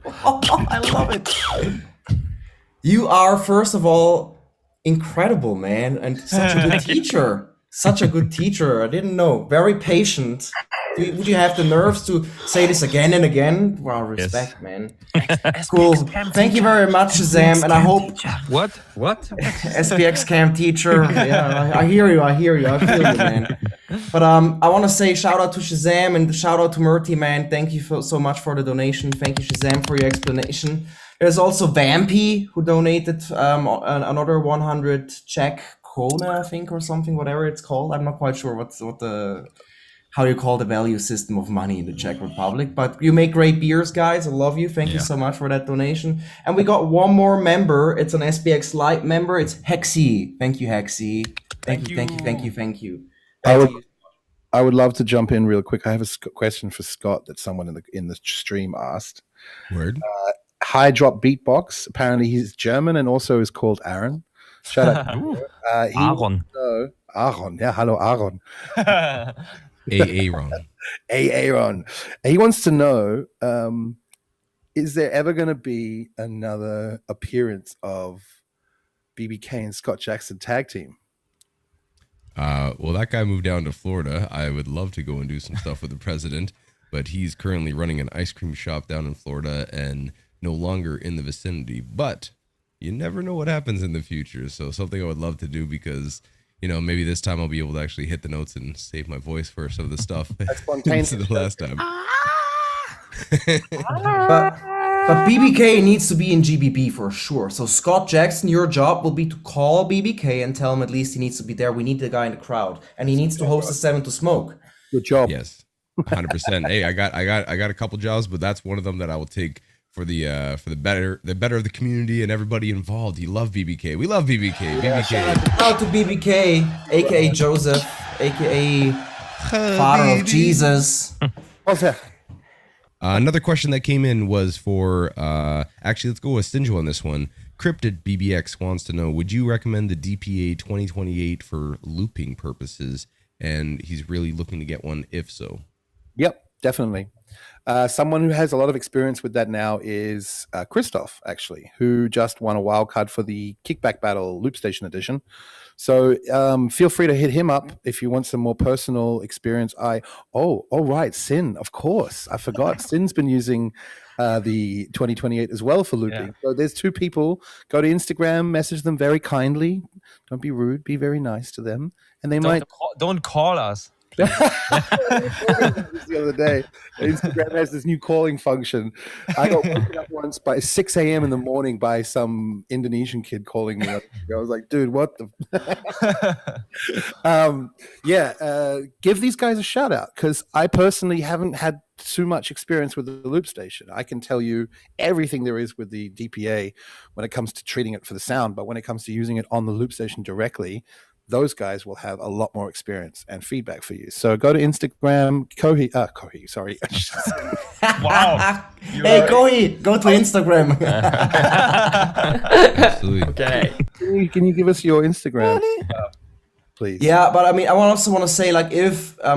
I love it. You are, first of all, incredible, man, and such a good teacher. Such a good teacher. I didn't know. Very patient. Would you have the nerves to say this again and again? Wow, respect, yes. Man. Cool. Thank you very much, Shazam, and I hope... What? SBX camp teacher. Yeah, I hear you. I feel you, man. But I want to say shout out to Shazam and shout out to Murty, man. Thank you so much for the donation. Thank you, Shazam, for your explanation. There's also Vampy, who donated another 100 Czech Krona, I think, or something, whatever it's called. I'm not quite sure what the how you call the value system of money in the Czech Republic. But you make great beers, guys. I love you. Thank you so much for that donation. And we got one more member. It's an SBX Lite member. It's Hexy. Thank you, Hexy. Thank you. I would love to jump in real quick. I have a question for Scott that someone in the stream asked. Word. High Drop Beatbox. Apparently he's German and also is called Aaron. Shout out. Aaron. Aaron. Yeah, hello, Aaron. Aaron. Aaron. He wants to know, is there ever going to be another appearance of BBK and Scott Jackson tag team? Well, that guy moved down to Florida. I would love to go and do some stuff with the president, but he's currently running an ice cream shop down in Florida and no longer in the vicinity. But you never know what happens in the future. So something I would love to do because, maybe this time I'll be able to actually hit the notes and save my voice for some of the stuff. That's spontaneous. The last time. But BBK needs to be in GBB for sure. So Scott Jackson, your job will be to call BBK and tell him at least he needs to be there. We need the guy in the crowd, and he needs to host a 7 to Smoke. Good job. Yes, 100%. Hey, I got a couple jobs, but that's one of them that I will take for the better of the community and everybody involved. You love BBK. We love BBK. Yeah, BBK. shout out to BBK, aka Joseph, aka Father of Jesus. What's that? Another question that came in was for, actually, let's go with Stinjo on this one. Cryptid BBX wants to know, would you recommend the DPA 2028 for looping purposes? And he's really looking to get one, if so. Yep, definitely. Someone who has a lot of experience with that now is Christoph, actually, who just won a wildcard for the Kickback Battle Loop Station Edition. So feel free to hit him up if you want some more personal experience. Right, Sin, of course. I forgot. Sin's been using the 2028 as well for looping. Yeah. So there's two people. Go to Instagram, message them very kindly. Don't be rude. Be very nice to them. And they don't call us. The other day, Instagram has this new calling function. I got woken up once by 6 a.m. in the morning by some Indonesian kid calling me. I was like, dude, what the? Give these guys a shout out because I personally haven't had too much experience with the loop station. I can tell you everything there is with the DPA when it comes to treating it for the sound, but when it comes to using it on the loop station directly, those guys will have a lot more experience and feedback for you. So go to Instagram, Kohi, sorry. Wow. Hey, Kohi, go to Instagram. Absolutely. Okay. Can you give us your Instagram? Please. Yeah, but I mean, I also want to say, like, if I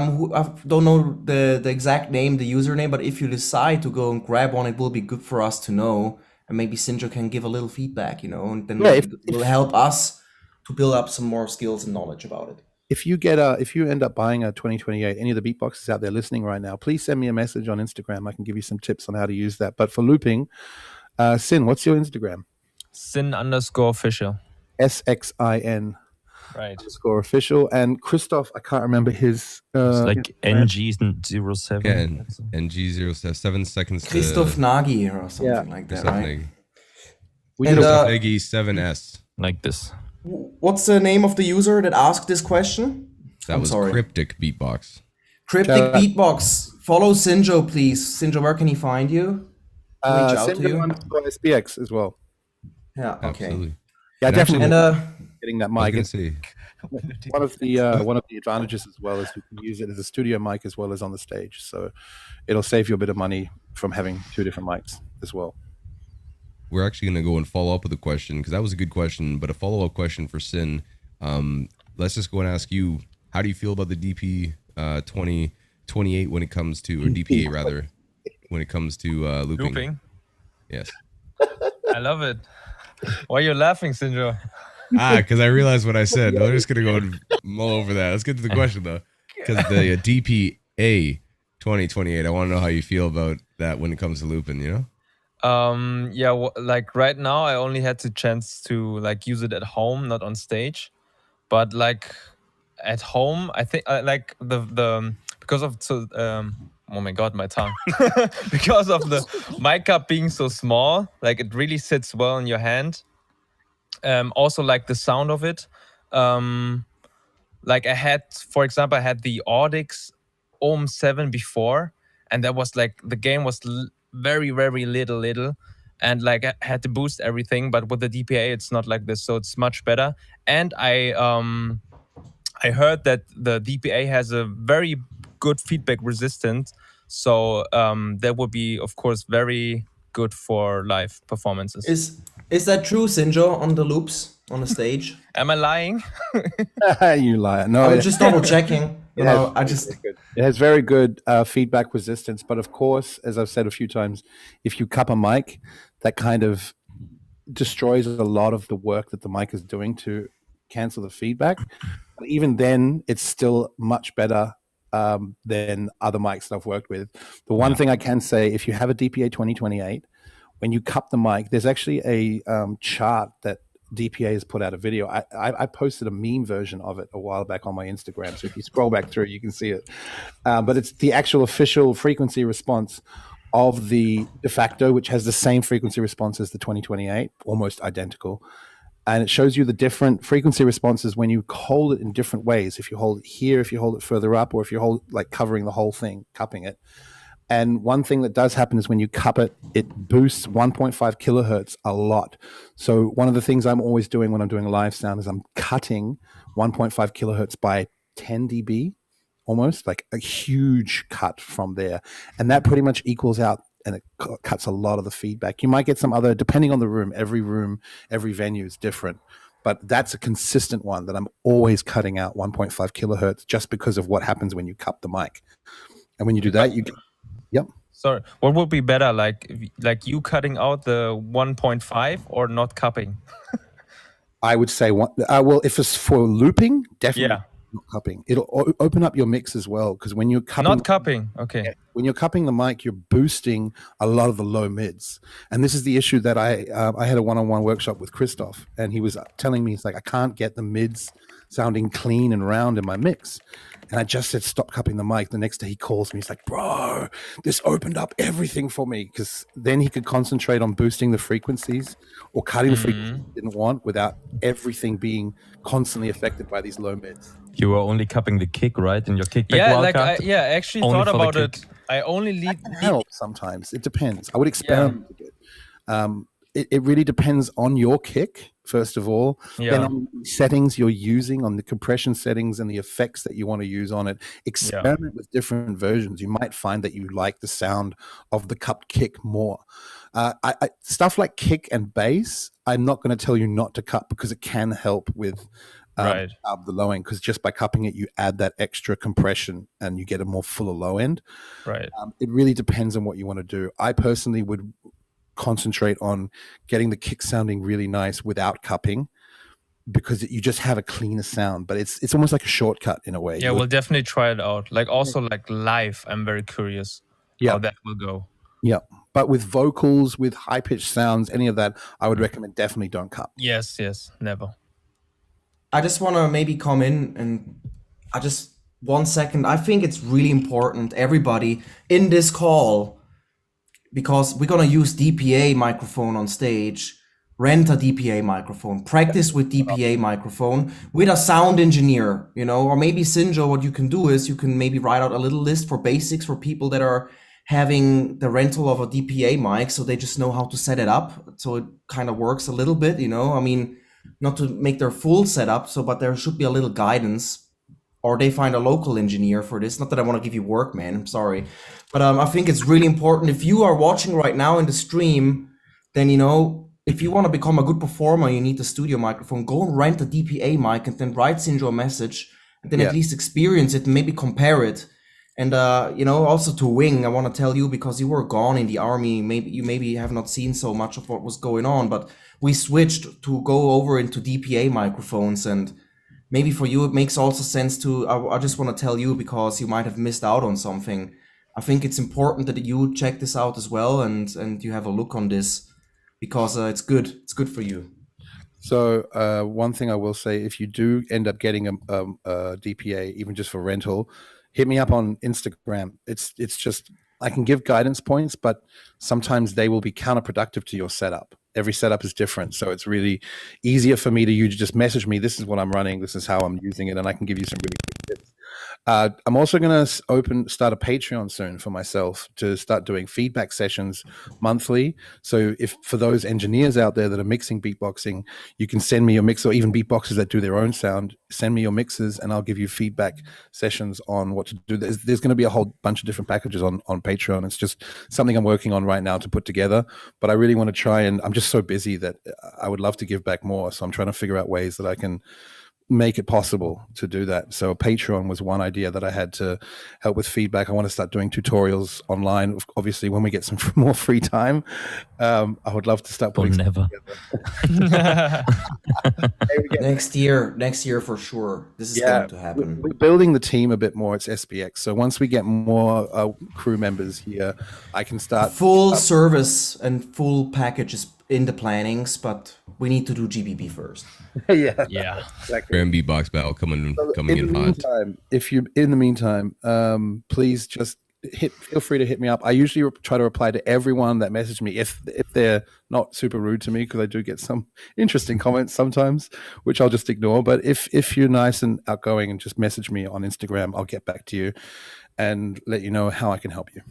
don't know the exact name, the username, but if you decide to go and grab one, it will be good for us to know, and maybe Sinjo can give a little feedback, and then it will help us to build up some more skills and knowledge about it. If you end up buying a 2028, any of the beatboxers out there listening right now, please send me a message on Instagram. I can give you some tips on how to use that. But for looping, Sin, what's your Instagram? Sin_official. SXIN. Right. _official. And Christoph, I can't remember his. It's like NG07. Yeah, NG07. 7 seconds. Christoph Nagy or something like that, right? Christoph Nagy 7S. Like this. What's the name of the user that asked this question? That was Cryptic Beatbox. Cryptic Beatbox. Follow Sinjo, please. Sinjo, where can he find you? Reach out to you. On SBX as well. Yeah. Okay. Absolutely. Yeah, definitely. And getting that mic. One of the advantages as well is you can use it as a studio mic as well as on the stage. So it'll save you a bit of money from having two different mics as well. We're actually going to go and follow up with a question because that was a good question, but a follow-up question for Sin. Let's just go and ask you, how do you feel about the DP 2028 when it comes to, or DPA rather, when it comes to looping? Looping? Yes. I love it. Why are you laughing, Sinjo? Because I realized what I said. No, we're just going to go and mull over that. Let's get to the question, though. Because the DPA 2028, I want to know how you feel about that when it comes to looping, like right now I only had the chance to like use it at home, not on stage, but like at home I think like the because of oh my god, my tongue. Because of the mic up being so small, like it really sits well in your hand. Also like the sound of it, like I had, for example, I had the Audix ohm 7 before, and that was like the gain was very, very little, and like I had to boost everything. But with the DPA, it's not like this, so it's much better. And I heard that the DPA has a very good feedback resistance, so that would be, of course, very good for live performances. Is that true, Sinjo, on the loops on the stage? Am I lying? You liar. No, I was just double checking. You know, it has very good feedback resistance, but of course, as I've said a few times, if you cup a mic, that kind of destroys a lot of the work that the mic is doing to cancel the feedback. But even then, it's still much better than other mics that I've worked with. The one thing I can say, if you have a DPA 2028, when you cup the mic, there's actually a chart that DPA has put out a video. I posted a meme version of it a while back on my Instagram. So if you scroll back through, you can see it. But it's the actual official frequency response of the de facto, which has the same frequency response as the 2028, almost identical. And it shows you the different frequency responses when you hold it in different ways. If you hold it here, if you hold it further up, or if you hold like covering the whole thing, cupping it. And one thing that does happen is when you cup it, it boosts 1.5 kilohertz a lot. So one of the things I'm always doing when I'm doing live sound is I'm cutting 1.5 kilohertz by 10 dB, almost like a huge cut from there. And that pretty much equals out and it cuts a lot of the feedback. You might get some other, depending on the room, every venue is different. But that's a consistent one that I'm always cutting out 1.5 kilohertz just because of what happens when you cup the mic. And when you do that, you get... Yep. Sorry, what would be better, like you cutting out the 1.5 or not cupping? I would say well, if it's for looping, definitely not cupping. It'll open up your mix as well, because when you're cupping, not cupping, okay. Yeah, when you're cupping the mic, you're boosting a lot of the low mids, and this is the issue that I had a one-on-one workshop with Christoph, and he was telling me, he's like, I can't get the mids sounding clean and round in my mix. And I just said, stop cupping the mic. The next day he calls me. He's like, bro, this opened up everything for me. Because then he could concentrate on boosting the frequencies or cutting the frequencies he didn't want without everything being constantly affected by these low mids. You were only cupping the kick, right? In your kickback wildcard? Like I actually thought about it. I only lead help sometimes. It depends. I would experiment a bit. It really depends on your kick, first of all, then on the settings you're using, on the compression settings and the effects that you want to use on it. Experiment with different versions. You might find that you like the sound of the cupped kick more. Stuff like kick and bass, I'm not going to tell you not to cup because it can help with the low end, because just by cupping it, you add that extra compression and you get a more fuller low end. Right. It really depends on what you want to do. I personally would concentrate on getting the kick sounding really nice without cupping, because you just have a cleaner sound, but it's almost like a shortcut in a way. Yeah, we'll definitely try it out. Like also like live, I'm very curious how that will go. Yeah, but with vocals, with high-pitched sounds, any of that, I would recommend definitely don't cup. Yes, never. I just want to maybe come in and 1 second. I think it's really important, everybody in this call, because we're going to use DPA microphone on stage, rent a DPA microphone, practice with DPA microphone with a sound engineer, you know, or maybe Sinjo, what you can do is you can maybe write out a little list for basics for people that are having the rental of a DPA mic, so they just know how to set it up. So it kind of works a little bit, you know, I mean, not to make their full setup, but there should be a little guidance, or they find a local engineer for this. Not that I want to give you work, man, I'm sorry. But I think it's really important. If you are watching right now in the stream, then, you know, if you want to become a good performer, you need the studio microphone. Go and rent a DPA mic and then write Sinjo a message and then at least experience it and maybe compare it. And, you know, also to Wing, I want to tell you, because you were gone in the army, maybe you have not seen so much of what was going on, but we switched to go over into DPA microphones, and maybe for you it makes also sense to, I just want to tell you, because you might have missed out on something. I think it's important that you check this out as well, and you have a look on this, because it's good for you. So one thing I will say, if you do end up getting a DPA, even just for rental, hit me up on Instagram. It's just, I can give guidance points, but sometimes they will be counterproductive to your setup. Every setup is different. So it's really easier for me to just message me, this is what I'm running, this is how I'm using it, and I can give you some really quick tips. I'm also going to start a Patreon soon for myself to start doing feedback sessions monthly. So if for those engineers out there that are mixing beatboxing, you can send me your mix, or even beatboxers that do their own sound, send me your mixes and I'll give you feedback sessions on what to do. There's going to be a whole bunch of different packages on Patreon. It's just something I'm working on right now to put together, but I really want to try, and I'm just so busy that I would love to give back more. So I'm trying to figure out ways that I can make it possible to do that. So Patreon was one idea that I had to help with feedback. I want to start doing tutorials online. Obviously, when we get some more free time, I would love to start putting never. Next year for sure. This is going to happen. We're building the team a bit more. It's SBX. So once we get more crew members here, I can start full service and full packages in the plannings, but we need to do GBB first. Yeah. Exactly. Grand Beatbox Battle coming in hot. In the meantime, please just feel free to hit me up. I usually try to reply to everyone that messaged me if they're not super rude to me, because I do get some interesting comments sometimes, which I'll just ignore. But if you're nice and outgoing and just message me on Instagram, I'll get back to you and let you know how I can help you.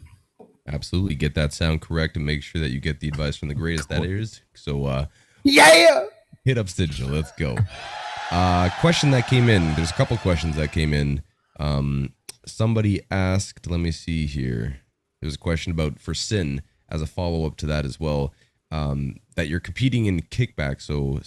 Absolutely. Get that sound correct and make sure that you get the advice from the greatest that is. So hit up Sigil. Let's go. Question that came in. There's a couple questions that came in. Somebody asked, let me see here. There's a question about for Sin as a follow-up to that as well, that you're competing in kickback. So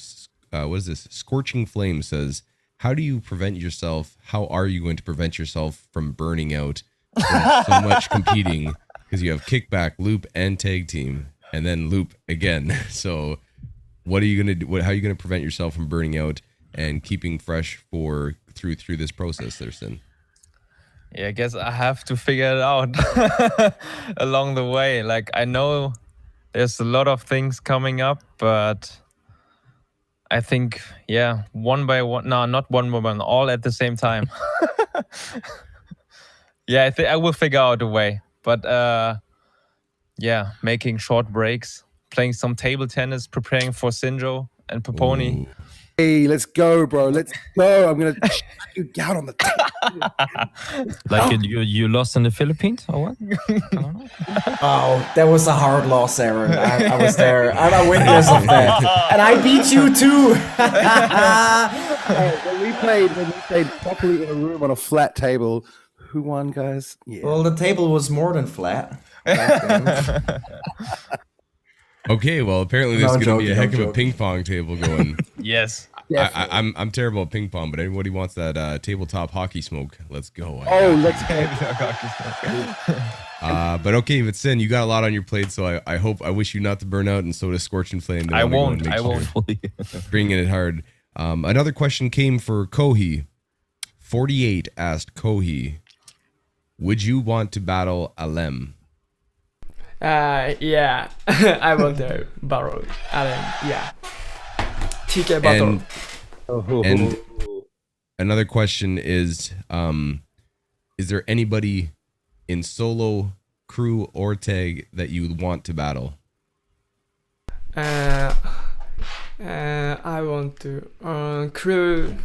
what is this? Scorching Flame says, how do you prevent yourself? How are you going to prevent yourself from burning out from so much competing? Because you have kickback, loop, and tag team, and then loop again. So what are you going to do? How are you going to prevent yourself from burning out and keeping fresh through this process there, Sin? Yeah, I guess I have to figure it out along the way. Like, I know there's a lot of things coming up, but I think, one by one. No, not one by one, all at the same time. I think I will figure out a way. But making short breaks, playing some table tennis, preparing for Sinjo and Poponi. Ooh. Hey, let's go, bro. Let's go. I'm gonna check you out on the table. Like you lost in the Philippines or what? Oh, that was a hard loss, Aaron. I was there. I'm a witness of that. And I beat you too. When we played properly in a room on a flat table, who won, guys? Yeah. Well, the table was more than flat. Okay, well, apparently there's going to be a heck of a ping pong table going. Yes. I'm terrible at ping pong, but anybody wants that tabletop hockey smoke, let's go. Let's go. But okay, but Sin, you got a lot on your plate, so I wish you not to burn out, and so does Scorching Flame. I won't. Bringing it hard. Another question came for Kohi. 48 asked Kohi, would you want to battle Alem? Yeah. I want to battle Alem. Yeah. TK battle. And another question is there anybody in solo, crew, or tag that you would want to battle? I want to crew.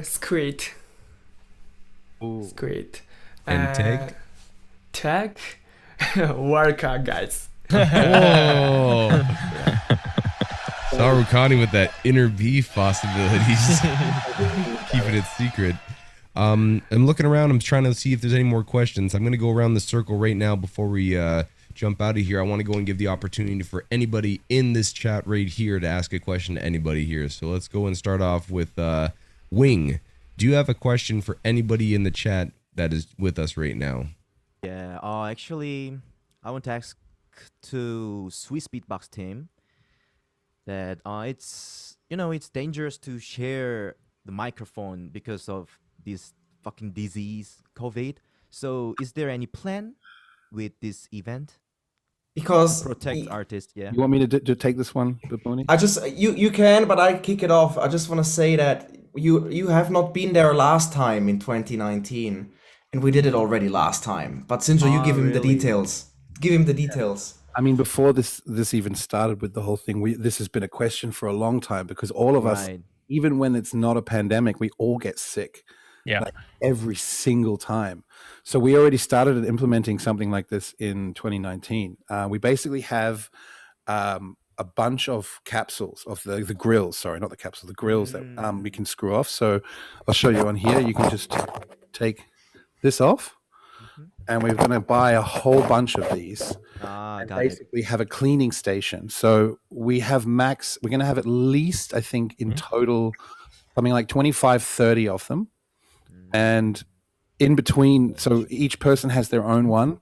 Squid. And tag? Tag? Wildcard, guys. Oh. Sarukani with that inner beef possibilities. Keeping it secret. I'm looking around. I'm trying to see if there's any more questions. I'm going to go around the circle right now before we jump out of here. I want to go and give the opportunity for anybody in this chat right here to ask a question to anybody here. So let's go and start off with Wing. Do you have a question for anybody in the chat that is with us right now? Yeah, actually, I want to ask to Swiss Beatbox Team that it's dangerous to share the microphone because of this fucking disease, COVID. So is there any plan with this event? Because protect artists, yeah. You want me to take this one, Poponi? You can, but I kick it off. I just want to say that you have not been there last time in 2019, and we did it already last time. But Sinjo, you give him the details. Give him the details. I mean, before this even started with the whole thing, this has been a question for a long time because all of us, even when it's not a pandemic, we all get sick. Yeah. like every single time. So we already started implementing something like this in 2019. We basically have a bunch of capsules of the grills. Sorry, not the capsules, the grills that we can screw off. So I'll show you on here. You can just take this off, and we're going to buy a whole bunch of these. And basically have a cleaning station. So we have we're going to have at least, I think, in total, something like 25, 30 of them. And in between, so each person has their own one,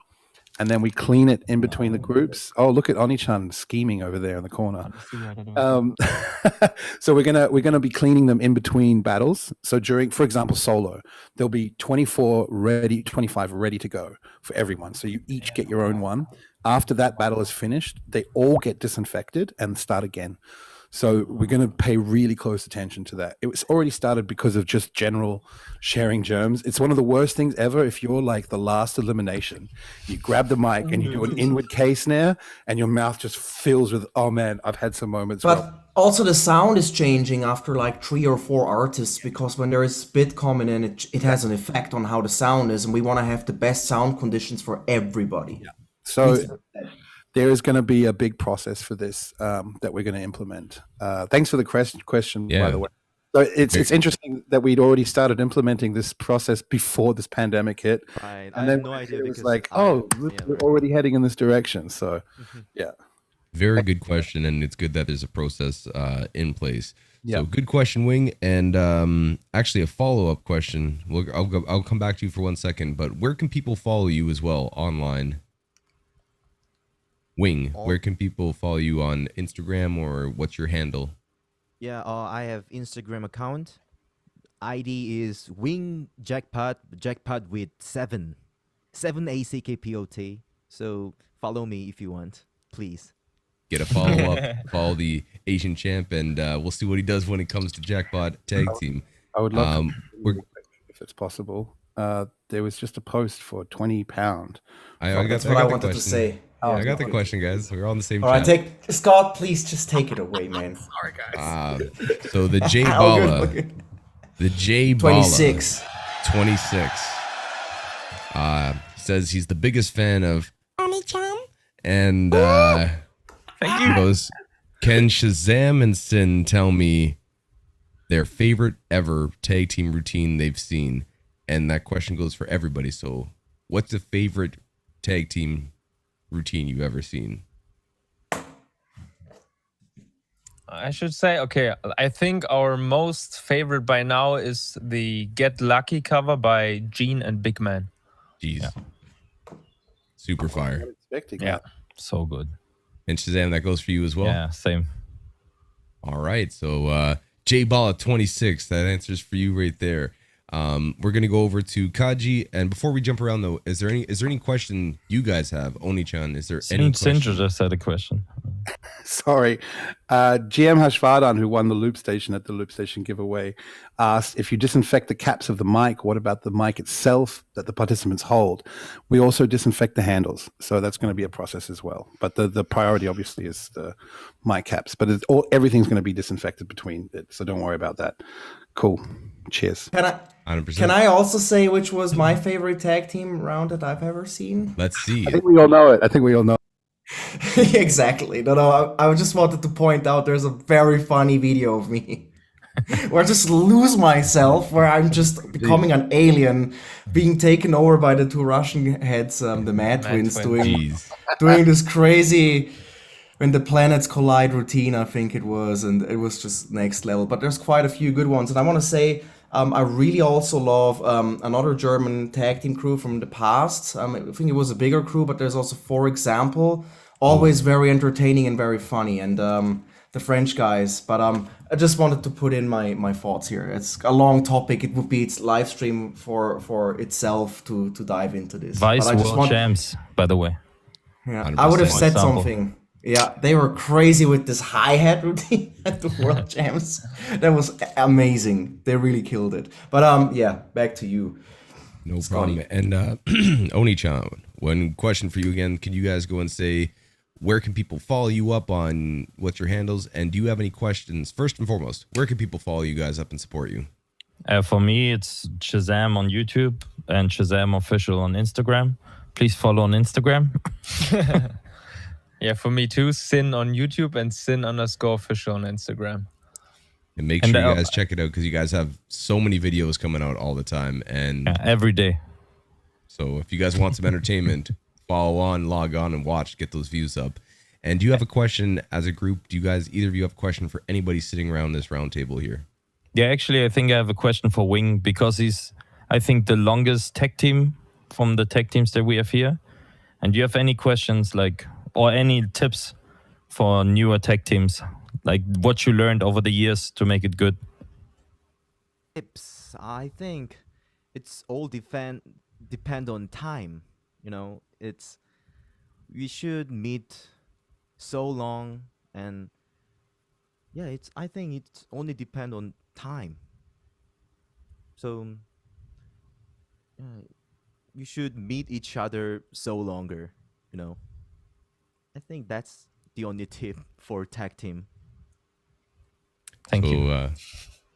and then we clean it in between the groups. Oh, look at Oni-chan scheming over there in the corner. So we're gonna be cleaning them in between battles. So during, for example, solo, there'll be 25 ready to go for everyone. So you each get your own one. After that battle is finished, they all get disinfected and start again. So we're going to pay really close attention to that. It was already started because of just general sharing germs. It's one of the worst things ever. If you're like the last elimination, you grab the mic and you do an inward K snare and your mouth just fills with, oh man, I've had some moments. But also the sound is changing after like 3 or 4 artists, because when there is spit coming in, it has an effect on how the sound is, and we want to have the best sound conditions for everybody. Yeah. So there is going to be a big process for this that we're going to implement. Thanks for the question, by the way. So it's interesting that we'd already started implementing this process before this pandemic hit. Right. And then no idea, it was like, we're already heading in this direction. So, yeah. Very good question, and it's good that there's a process in place. Yeah. So good question, Wing, and actually a follow-up question. I'll come back to you for 1 second, but where can people follow you as well online? Wing, where can people follow you on Instagram, or what's your handle? Yeah, I have Instagram account. ID is Wing Jackpot with 7 ACKPOT. So follow me if you want, please. Get a follow up, follow the Asian champ, and we'll see what he does when it comes to Jackpot Tag Team. I would love to, if it's possible. There was just a post for £20. That's what I wanted to say. I got the question, guys. We're all on the same All chat. right, Scott, please just take it away, man. Sorry, guys. So the J Bala, 26, says he's the biggest fan of Oni-chan, and thank you. He goes, can Shazam and Sin tell me their favorite ever tag team routine they've seen? And that question goes for everybody. So, what's the favorite tag team routine you've ever seen? I should say, okay, I think our most favorite by now is the Get Lucky cover by Gene and Big Man. Jeez. Yeah. Super fire. Yeah, so good. And Shazam, that goes for you as well? Yeah, same. All right, so J Bala 26, that answers for you right there. We're gonna go over to Kaji, and before we jump around though, is there any question you guys have? Oni-chan, is there any question? Sinja just had a question. Sorry. GM Hashvardan, who won the Loop Station at the Loop Station giveaway, asked, if you disinfect the caps of the mic, what about the mic itself that the participants hold? We also disinfect the handles, so that's going to be a process as well. But the priority obviously is the mic caps, but everything's going to be disinfected between it, so don't worry about that. Cool. Cheers. Can I also say which was my favorite tag team round that I've ever seen? Let's see. I think we all know it. Exactly. No, I just wanted to point out there's a very funny video of me where I just lose myself, where I'm just becoming an alien, being taken over by the 2 Russian heads, the Mad Twins, doing this crazy when the planets collide routine, I think it was, and it was just next level. But there's quite a few good ones, and I want to say I really also love another German tag team crew from the past. I think it was a bigger crew, but there's also, for example, always very entertaining and very funny, and the French guys. But I just wanted to put in my thoughts here. It's a long topic. It would be its live stream for itself to dive into this. Vice World Champs, by the way. Yeah, I would have said something. Yeah, they were crazy with this hi-hat routine at the World Champs. That was amazing. They really killed it. But yeah, back to you. No problem. And Oni-chan, one question for you again. Can you guys go and say, where can people follow you up on what's your handles? And do you have any questions? First and foremost, where can people follow you guys up and support you? For me, it's Shazam on YouTube and Shazam Official on Instagram. Please follow on Instagram. Yeah, for me too. Sin on YouTube and Sin_official on Instagram. And make sure you guys check it out because you guys have so many videos coming out all the time and every day. So if you guys want some entertainment, follow on, log on, and watch. Get those views up. And do you have a question as a group? Do you guys, either of you have a question for anybody sitting around this round table here? Yeah, actually, I think I have a question for Wing because he's, I think, the longest tech team from the tech teams that we have here. And do you have any questions or any tips for newer tech teams? Like what you learned over the years to make it good? Tips, I think it's all depend on time. You know, we should meet so long, and yeah, I think it's only depend on time. So you should meet each other so longer, you know. I think that's the only tip for tag team. Thank you.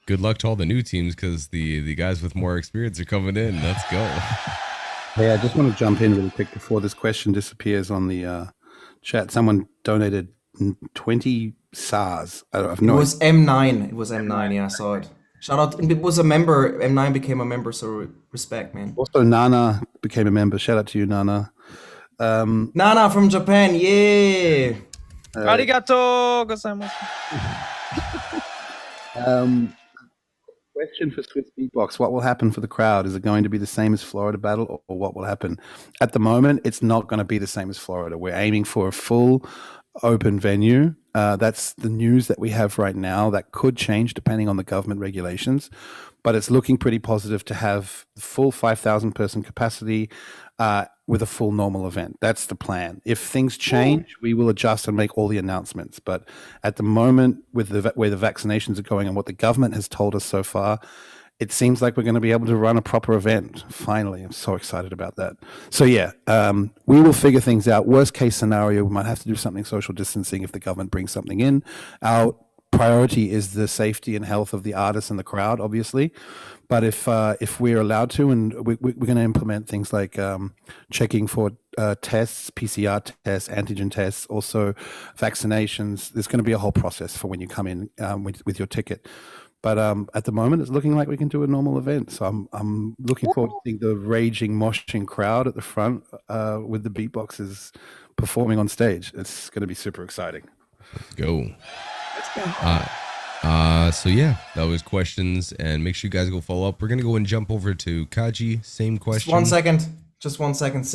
Good luck to all the new teams because the guys with more experience are coming in. Let's go. Hey, I just want to jump in really quick before this question disappears on the chat. Someone donated 20 SARS. It was M9. It was M9. Yeah, I saw it. Shout out. It was a member. M9 became a member, so respect, man. Also, Nana became a member. Shout out to you, Nana. Nana from Japan. Yeah. Arigato gozaimasu. Question for Swiss Beatbox. What will happen for the crowd? Is it going to be the same as Florida Battle, or what will happen? At the moment, it's not going to be the same as Florida. We're aiming for a full open venue. That's the news that we have right now. That could change depending on the government regulations, but it's looking pretty positive to have full 5,000 person capacity with a full normal event. That's the plan. If things change, we will adjust and make all the announcements. But at the moment, with the where the vaccinations are going and what the government has told us so far, it seems like we're going to be able to run a proper event. Finally, I'm so excited about that. So yeah, we will figure things out. Worst case scenario, we might have to do something social distancing if the government brings something in. Our priority is the safety and health of the artists and the crowd, obviously. But if we're allowed to, and we're going to implement things like checking for tests, PCR tests, antigen tests, also vaccinations. There's going to be a whole process for when you come in with your ticket. But at the moment, it's looking like we can do a normal event. So I'm looking forward to seeing the raging, moshing crowd at the front with the beatboxers performing on stage. It's going to be super exciting. Let's go. So yeah, that was questions, and make sure you guys go follow up. We're gonna go and jump over to Kaji. Same question. Just 1 second.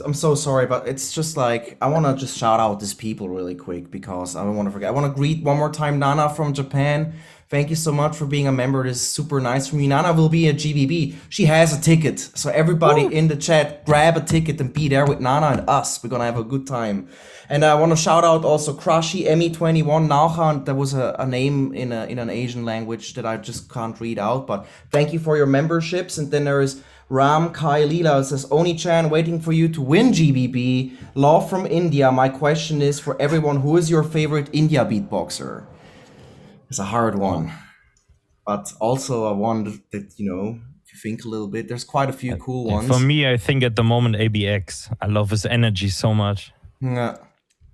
I'm so sorry, but it's just like I want to just shout out these people really quick because I don't want to forget. I want to greet one more time Nana from Japan. Thank you so much for being a member. This is super nice from you. Nana will be at GBB. She has a ticket, so everybody in the chat, grab a ticket and be there with Nana and us. We're gonna have a good time. And I want to shout out also Crushy, ME21, Nauchan. That was a name in an Asian language that I just can't read out. But thank you for your memberships. And then there is Ram Kai Leela. It says, Oni-chan, waiting for you to win GBB. Love from India. My question is for everyone, who is your favorite India beatboxer? It's a hard one. But also a one that, you know, if you think a little bit, there's quite a few cool ones. For me, I think at the moment, ABX. I love his energy so much. Yeah.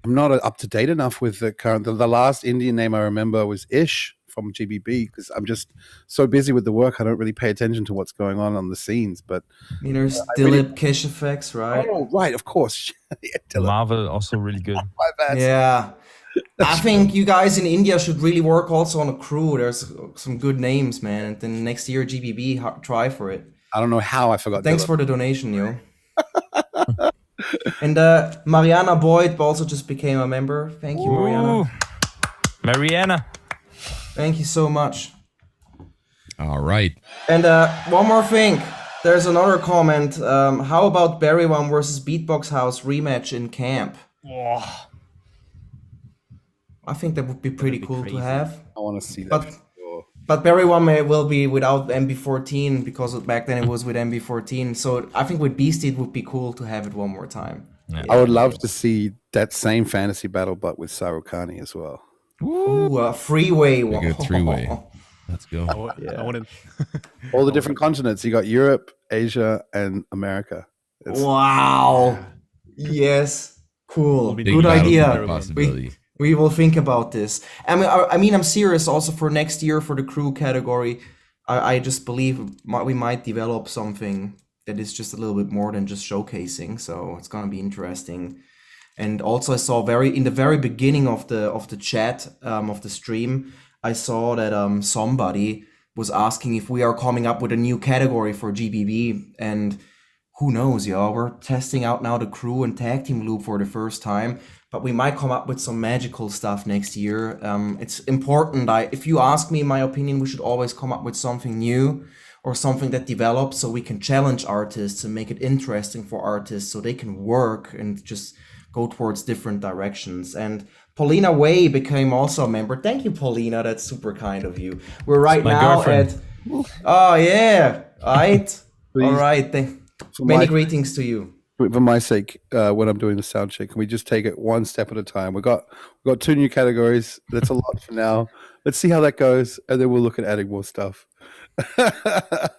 I'm not up to date enough with the current. The last Indian name I remember was Ish from GBB because I'm just so busy with the work. I don't really pay attention to what's going on the scenes. But I mean, there's Dilip Kish Effects, right? Oh, right, of course. Yeah, Marvel also really good. My bad. Yeah. I think you guys in India should really work also on a crew. There's some good names, man. And then next year, GBB, try for it. I don't know how I forgot. Thanks for the donation, yo. And Mariana Boyd also just became a member. Thank you, Mariana. Mariana. Thank you so much. All right. And one more thing. There's another comment. How about Barry One versus Beatbox House rematch in camp? Oh. I think that would be pretty cool to have. I want to see that. But Barry One will be without MB14 because back then it was with MB14. So I think with Beastie it would be cool to have it one more time. Yeah. I would love to see that same fantasy battle, but with Sarukani as well. Ooh, a freeway one. A good three-way. Let's go. I wanted All the different continents. You got Europe, Asia, and America. Wow. Yes. Cool. Big Good battle idea. possibility. We will think about this. I mean, I'm serious also for next year for the crew category. I just believe we might develop something that is just a little bit more than just showcasing. So it's gonna be interesting. And also I saw in the very beginning of the chat of the stream, I saw that somebody was asking if we are coming up with a new category for GBB, and who knows, we're testing out now the crew and tag team loop for the first time, but we might come up with some magical stuff next year. It's important. If you ask me my opinion, we should always come up with something new or something that develops so we can challenge artists and make it interesting for artists so they can work and just go towards different directions. And Paulina Way became also a member. Thank you, Paulina. That's super kind of you. We're right now girlfriend. Oh yeah. All right. Please. All right. Many greetings to you. For my sake, when I'm doing the sound check, can we just take it one step at a time? We've got 2 new categories. That's a lot for now. Let's see how that goes, and then we'll look at adding more stuff. I'm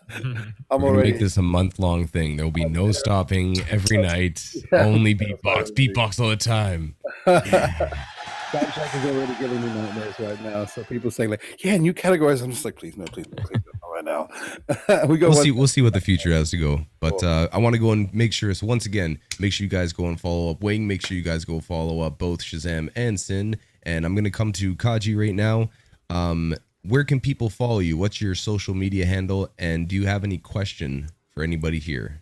already make this a month-long thing. There will be no stopping every night. Only beatbox all the time. Sound check is already giving me nightmares right now. So people saying like, "Yeah, new categories." I'm just like, please, no, not right now. We'll see what the future has to go. But I want to go and make sure. So once again, make sure you guys go and follow up Wing. Make sure you guys go follow up both Shazam and Sin. And I'm gonna come to Kaji right now. Where can people follow you? What's your social media handle? And do you have any question for anybody here?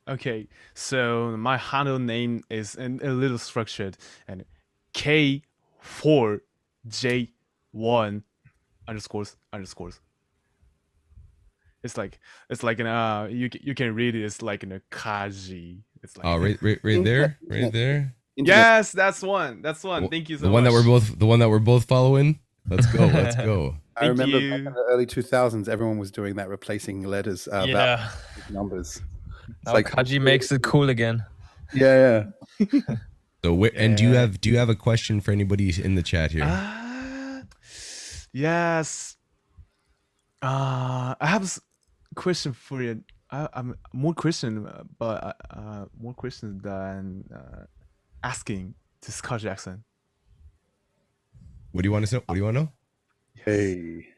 Okay, so my handle name is a little structured, and K4J1 underscores. It's like an you can read it. It's like in a Kaji. It's like right there, right there. Yes, that's one. Thank you so much. The one that we're both following. Let's go. Let's go. I remember back in the early 2000s, everyone was doing that, replacing letters about numbers. Now like Kaji makes it cool again. Yeah. So, and do you have a question for anybody in the chat here? Yes. I have a question for you. I'm more question, but more question than asking to Scott Jackson. What do you want to know? What do you want to know? Hey,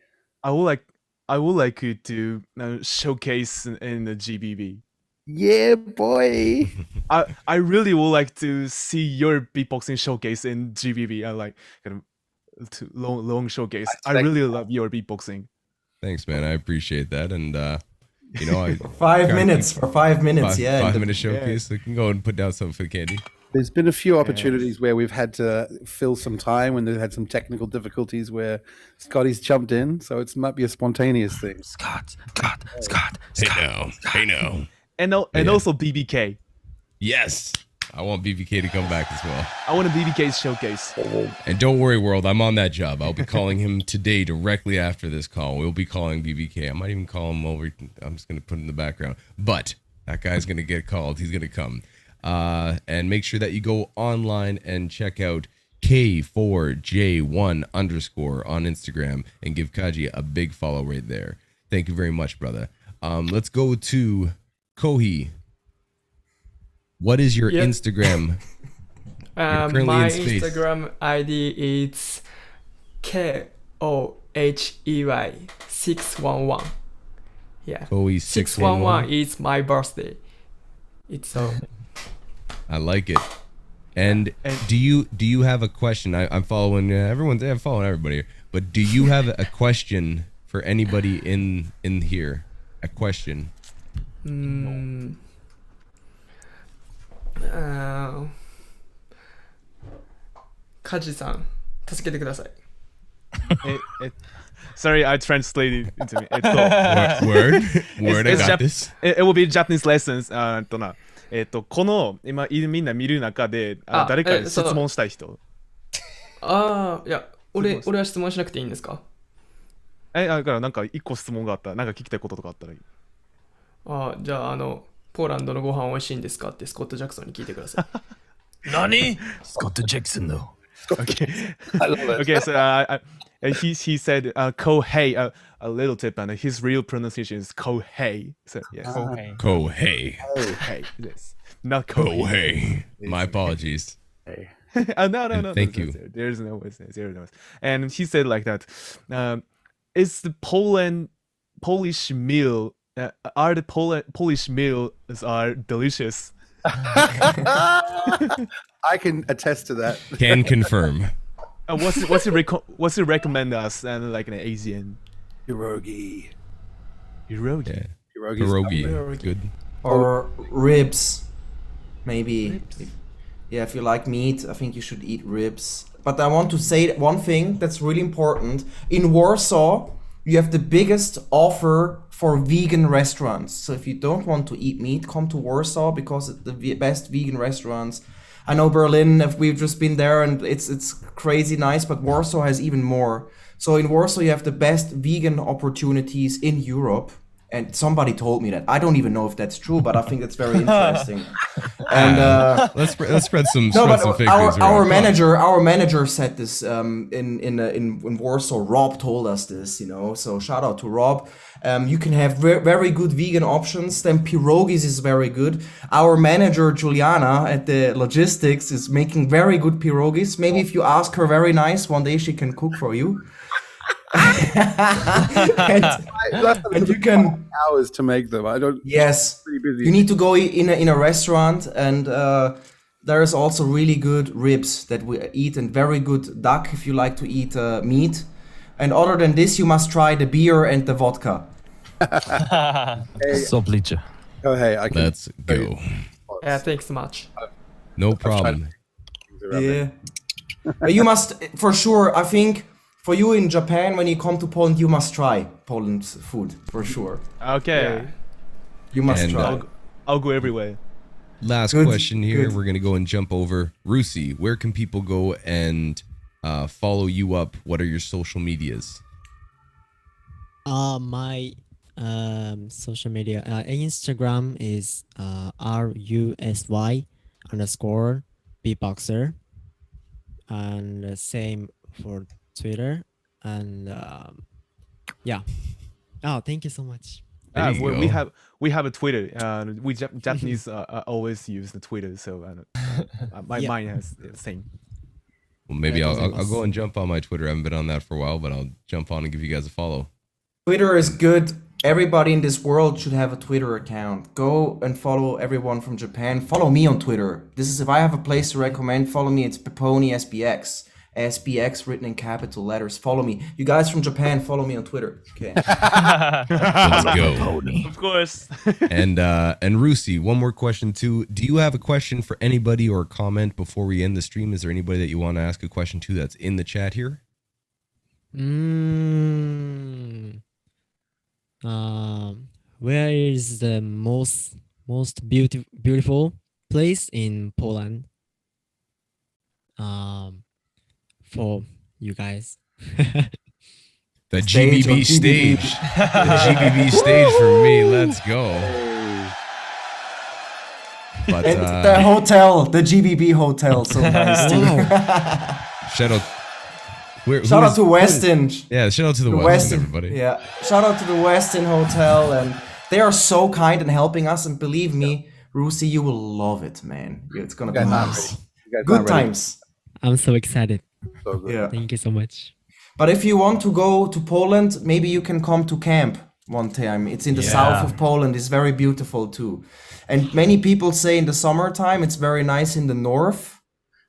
I would like you to showcase in the GBB. Yeah, boy. I really would like to see your beatboxing showcase in GBB. I like kind of long showcase. I really love your beatboxing. Thanks, man. I appreciate that. And I 5 minutes for 5 minutes. 5-minute showcase. So you can go and put down something for the candy. There's been a few opportunities where we've had to fill some time when they've had some technical difficulties where Scotty's jumped in. So it might be a spontaneous thing. Scott. Hey now. And also BBK. Yes. I want BBK to come back as well. I want a BBK showcase. And don't worry, world. I'm on that job. I'll be calling him today directly after this call. We'll be calling BBK. I might even call him over. I'm just going to put him in the background. But that guy's going to get called. He's going to come. And make sure that you go online and check out K4J1 _ on Instagram and give Kaji a big follow right there. Thank you very much, brother. Let's go to Kohi. What is your Instagram? My Instagram ID is KOHEY611. Yeah. Kohi 611 is my birthday. It's so. I like it. And do you have a question? I'm following everyone. I'm following everybody here. But do you have a question for anybody in here? A question. Kaji-san, 助けてください。Sorry, I translated into me. Word, I got this. It will be Japanese lessons. この今みんな見る中で誰か質問したい人。いや、俺は質問しなくていいんですか？だからなんか一個質問があったら、なんか聞きたいこととかあったらいい。じゃあポーランドのご飯美味しいんですかってスコット・ジャクソンに聞いてください。何？スコット・ジャクソンの。Okay. I love it. Okay, so he said Kohei, a little tip, and his real pronunciation is Kohei. So yes, Okay. Kohei. Kohei. Yes, not Kohei. Kohei. My apologies. No. Thank you. There's no way. There's no way. And he said like that. Is the Polish meal? Are the Polish meals are delicious? I can attest to that. Can confirm. What's it recommend us and like an Asian Pierogi. Yeah. Pierogi's Pierogi. Good. Or ribs, maybe. If you like meat, I think you should eat ribs. But I want to say one thing that's really important. In Warsaw, you have the biggest offer for vegan restaurants. So if you don't want to eat meat, come to Warsaw because it's the best vegan restaurants. I know Berlin, we've just been there and it's crazy nice, but Warsaw has even more. So in Warsaw, you have the best vegan opportunities in Europe. And somebody told me that. I don't even know if that's true, but I think that's very interesting. And let's spread some fake news our around. manager said this in Warsaw. Rob told us this, you know. So shout out to Rob. You can have very good vegan options. Then pierogies is very good. Our manager Julianna at the logistics is making very good pierogies. Maybe if you ask her very nice, one day she can cook for you. and you can hours to make them. I don't. Yes, pretty busy. you need to go in a restaurant, and there is also really good ribs that we eat, and very good duck if you like to eat meat. And other than this, you must try the beer and the vodka. Soplice. Oh hey, I can. Let's go. Yeah, thanks so much. No problem. Yeah, you must for sure. I think. For you in Japan, when you come to Poland, you must try Poland's food, for sure. Okay. Yeah. You must try. I'll go everywhere. Last question here. We're going to go and jump over. Rusi, where can people go and follow you up? What are your social medias? My social media Instagram is RUSY_beatboxer, and same for Twitter. And yeah. Oh, thank you so much. We have a Twitter. We Japanese always use the Twitter, so mine has the same. Well, maybe I'll go and jump on my Twitter. I haven't been on that for a while, but I'll jump on and give you guys a follow. Twitter is good. Everybody in this world should have a Twitter account. Go and follow everyone from Japan. Follow me on Twitter. This is if I have a place to recommend. Follow me. It's Peponi SBX. SBX written in capital letters. Follow me. You guys from Japan, follow me on Twitter. Okay. Let's go. Of course. And Rusi, one more question too. Do you have a question for anybody or a comment before we end the stream? Is there anybody that you want to ask a question to that's in the chat here? Where is the most beautiful place in Poland? For you guys. The GBB stage. The GBB stage for me. Let's go. But and the hotel, the GBB hotel, so nice too. Shout out. Shout out to Westin. Yeah, shout out to the Westin, everybody. Yeah, shout out to the Westin Hotel, and they are so kind and helping us. And believe me, Rusi, you will love it, man. It's gonna be nice. Good times. I'm so excited. So good. Yeah. Thank you so much. But if you want to go to Poland, maybe you can come to camp one time. It's in the south of Poland. It's very beautiful too. And many people say in the summertime, it's very nice in the north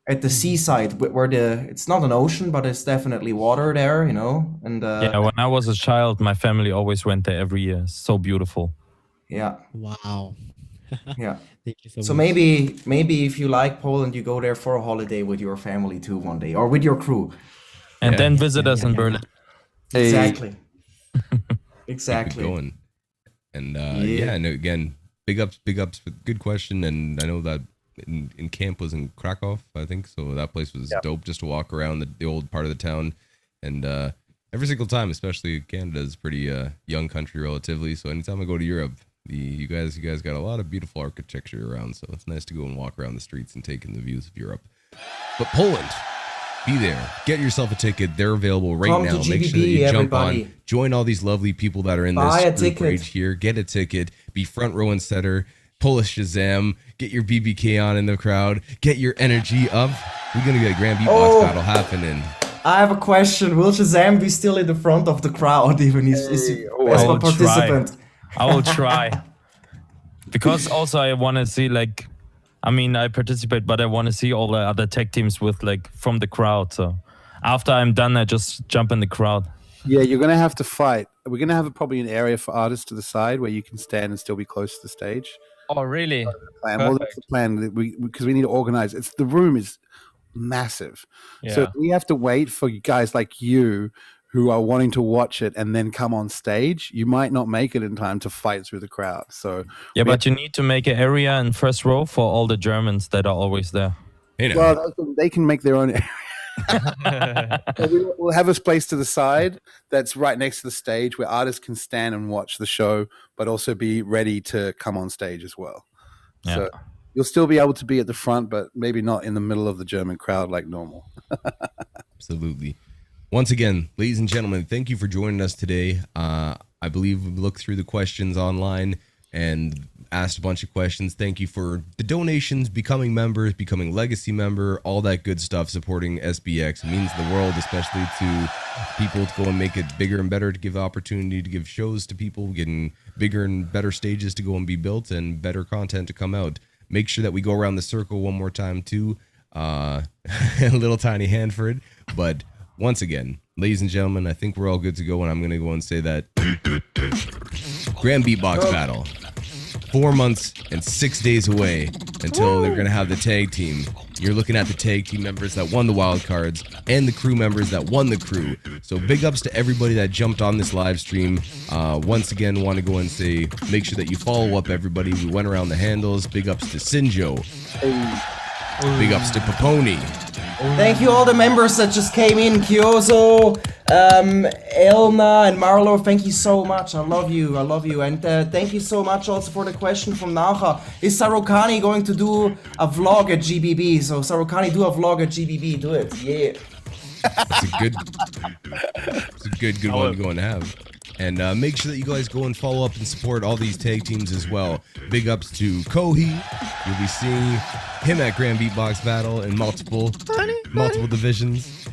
at the seaside where it's not an ocean, but it's definitely water there, you know. And yeah, when I was a child, my family always went there every year. So beautiful. Yeah. Wow. Yeah. Thank you so much. So maybe if you like Poland, you go there for a holiday with your family too one day, or with your crew. And then visit us in Berlin. Exactly. Exactly. Going. And and again, big ups, good question. And I know that in camp was in Krakow, I think. So that place was dope just to walk around the old part of the town. And every single time, especially Canada is a pretty young country relatively. So anytime I go to Europe, you guys got a lot of beautiful architecture around. So it's nice to go and walk around the streets and take in the views of Europe. But Poland, be there. Get yourself a ticket. They're available right Come now. to Make sure that GBB, you jump everybody. on. Join all these lovely people that are in Buy a this group ticket. right here. Get a ticket. Be front row and center. Pull a Shazam. Get your BBK on in the crowd. Get your energy up. We're going to get a Grand Beatbox Battle happening. I have a question. Will Shazam be still in the front of the crowd even is he as I a will participant? I will try. Because also I want to see like, I mean, I participate, but I want to see all the other tech teams with like from the crowd. So after I'm done, I just jump in the crowd. Yeah, you're going to have to fight. We're going to have probably an area for artists to the side where you can stand and still be close to the stage. Oh, really? Well, that's the plan because we need to organize. The room is massive, so we have to wait for guys like you who are wanting to watch it and then come on stage. You might not make it in time to fight through the crowd. So yeah, but you need to make an area in first row for all the Germans that are always there. Well, they can make their own area. So we'll have a space to the side that's right next to the stage where artists can stand and watch the show, but also be ready to come on stage as well. Yeah. So you'll still be able to be at the front, but maybe not in the middle of the German crowd like normal. Absolutely. Once again, ladies and gentlemen, thank you for joining us today. I believe we looked through the questions online and asked a bunch of questions. Thank you for the donations, becoming members, becoming legacy member, all that good stuff, supporting SBX. It means the world, especially to people to go and make it bigger and better, to give opportunity to give shows to people, getting bigger and better stages to go and be built and better content to come out. Make sure that we go around the circle one more time too. A little tiny Hanford, but once again, ladies and gentlemen, I think we're all good to go, and I'm going to go and say that Grand Beatbox Battle, 4 months and 6 days away until they're going to have the tag team. You're looking at the tag team members that won the Wildcards and the crew members that won the crew. So big ups to everybody that jumped on this live stream. Once again, want to go and say, make sure that you follow up everybody. We went around the handles. Big ups to Sinjo. Big ups to Paponi. Thank you all the members that just came in. Kyozo, Elna and Marlo, thank you so much. I love you. And thank you so much also for the question from Naha. Is Sarukani going to do a vlog at GBB? So Sarukani, do a vlog at GBB. Do it. Yeah. It's a good one to go and have. And make sure that you guys go and follow up and support all these tag teams as well. Big ups to Kohi. You'll be seeing him at Grand Beatbox Battle in multiple divisions.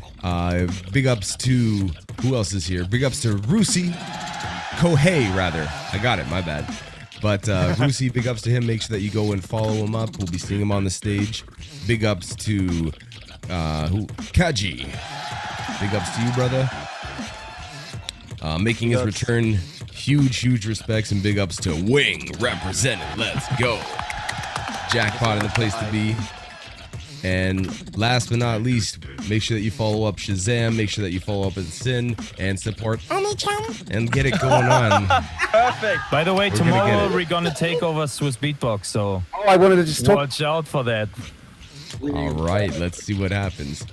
Big ups to, who else is here? Big ups to Rusi. Kohei, rather. I got it, my bad. But Rusi, big ups to him. Make sure that you go and follow him up. We'll be seeing him on the stage. Big ups to Kaji. Big ups to you, brother. Making his return, huge respects and big ups to Wing representing. Let's go. Jackpot in the place to be. And last but not least, make sure that you follow up Shazam, make sure that you follow up Sin, and support and get it going on. Perfect. By the way, tomorrow we're gonna take over Swiss Beatbox, so I wanted to just watch out for that. All right, let's see what happens.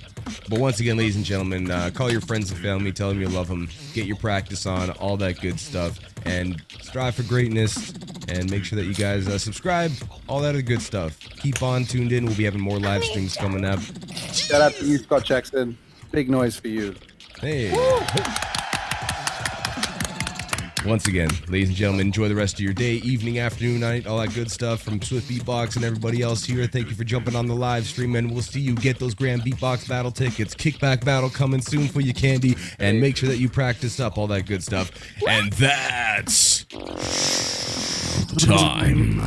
But once again, ladies and gentlemen, call your friends and family, tell them you love them, get your practice on, all that good stuff, and strive for greatness, and make sure that you guys subscribe, all that other good stuff. Keep on tuned in. We'll be having more live streams coming up. Shout out to you, Scott Jackson. Big noise for you. Hey. Once again, ladies and gentlemen, enjoy the rest of your day, evening, afternoon, night, all that good stuff from Swift Beatbox and everybody else here. Thank you for jumping on the live stream, and we'll see you get those Grand Beatbox Battle tickets. Kickback Battle coming soon for you, Candy, and make sure that you practice up, all that good stuff. And that's time.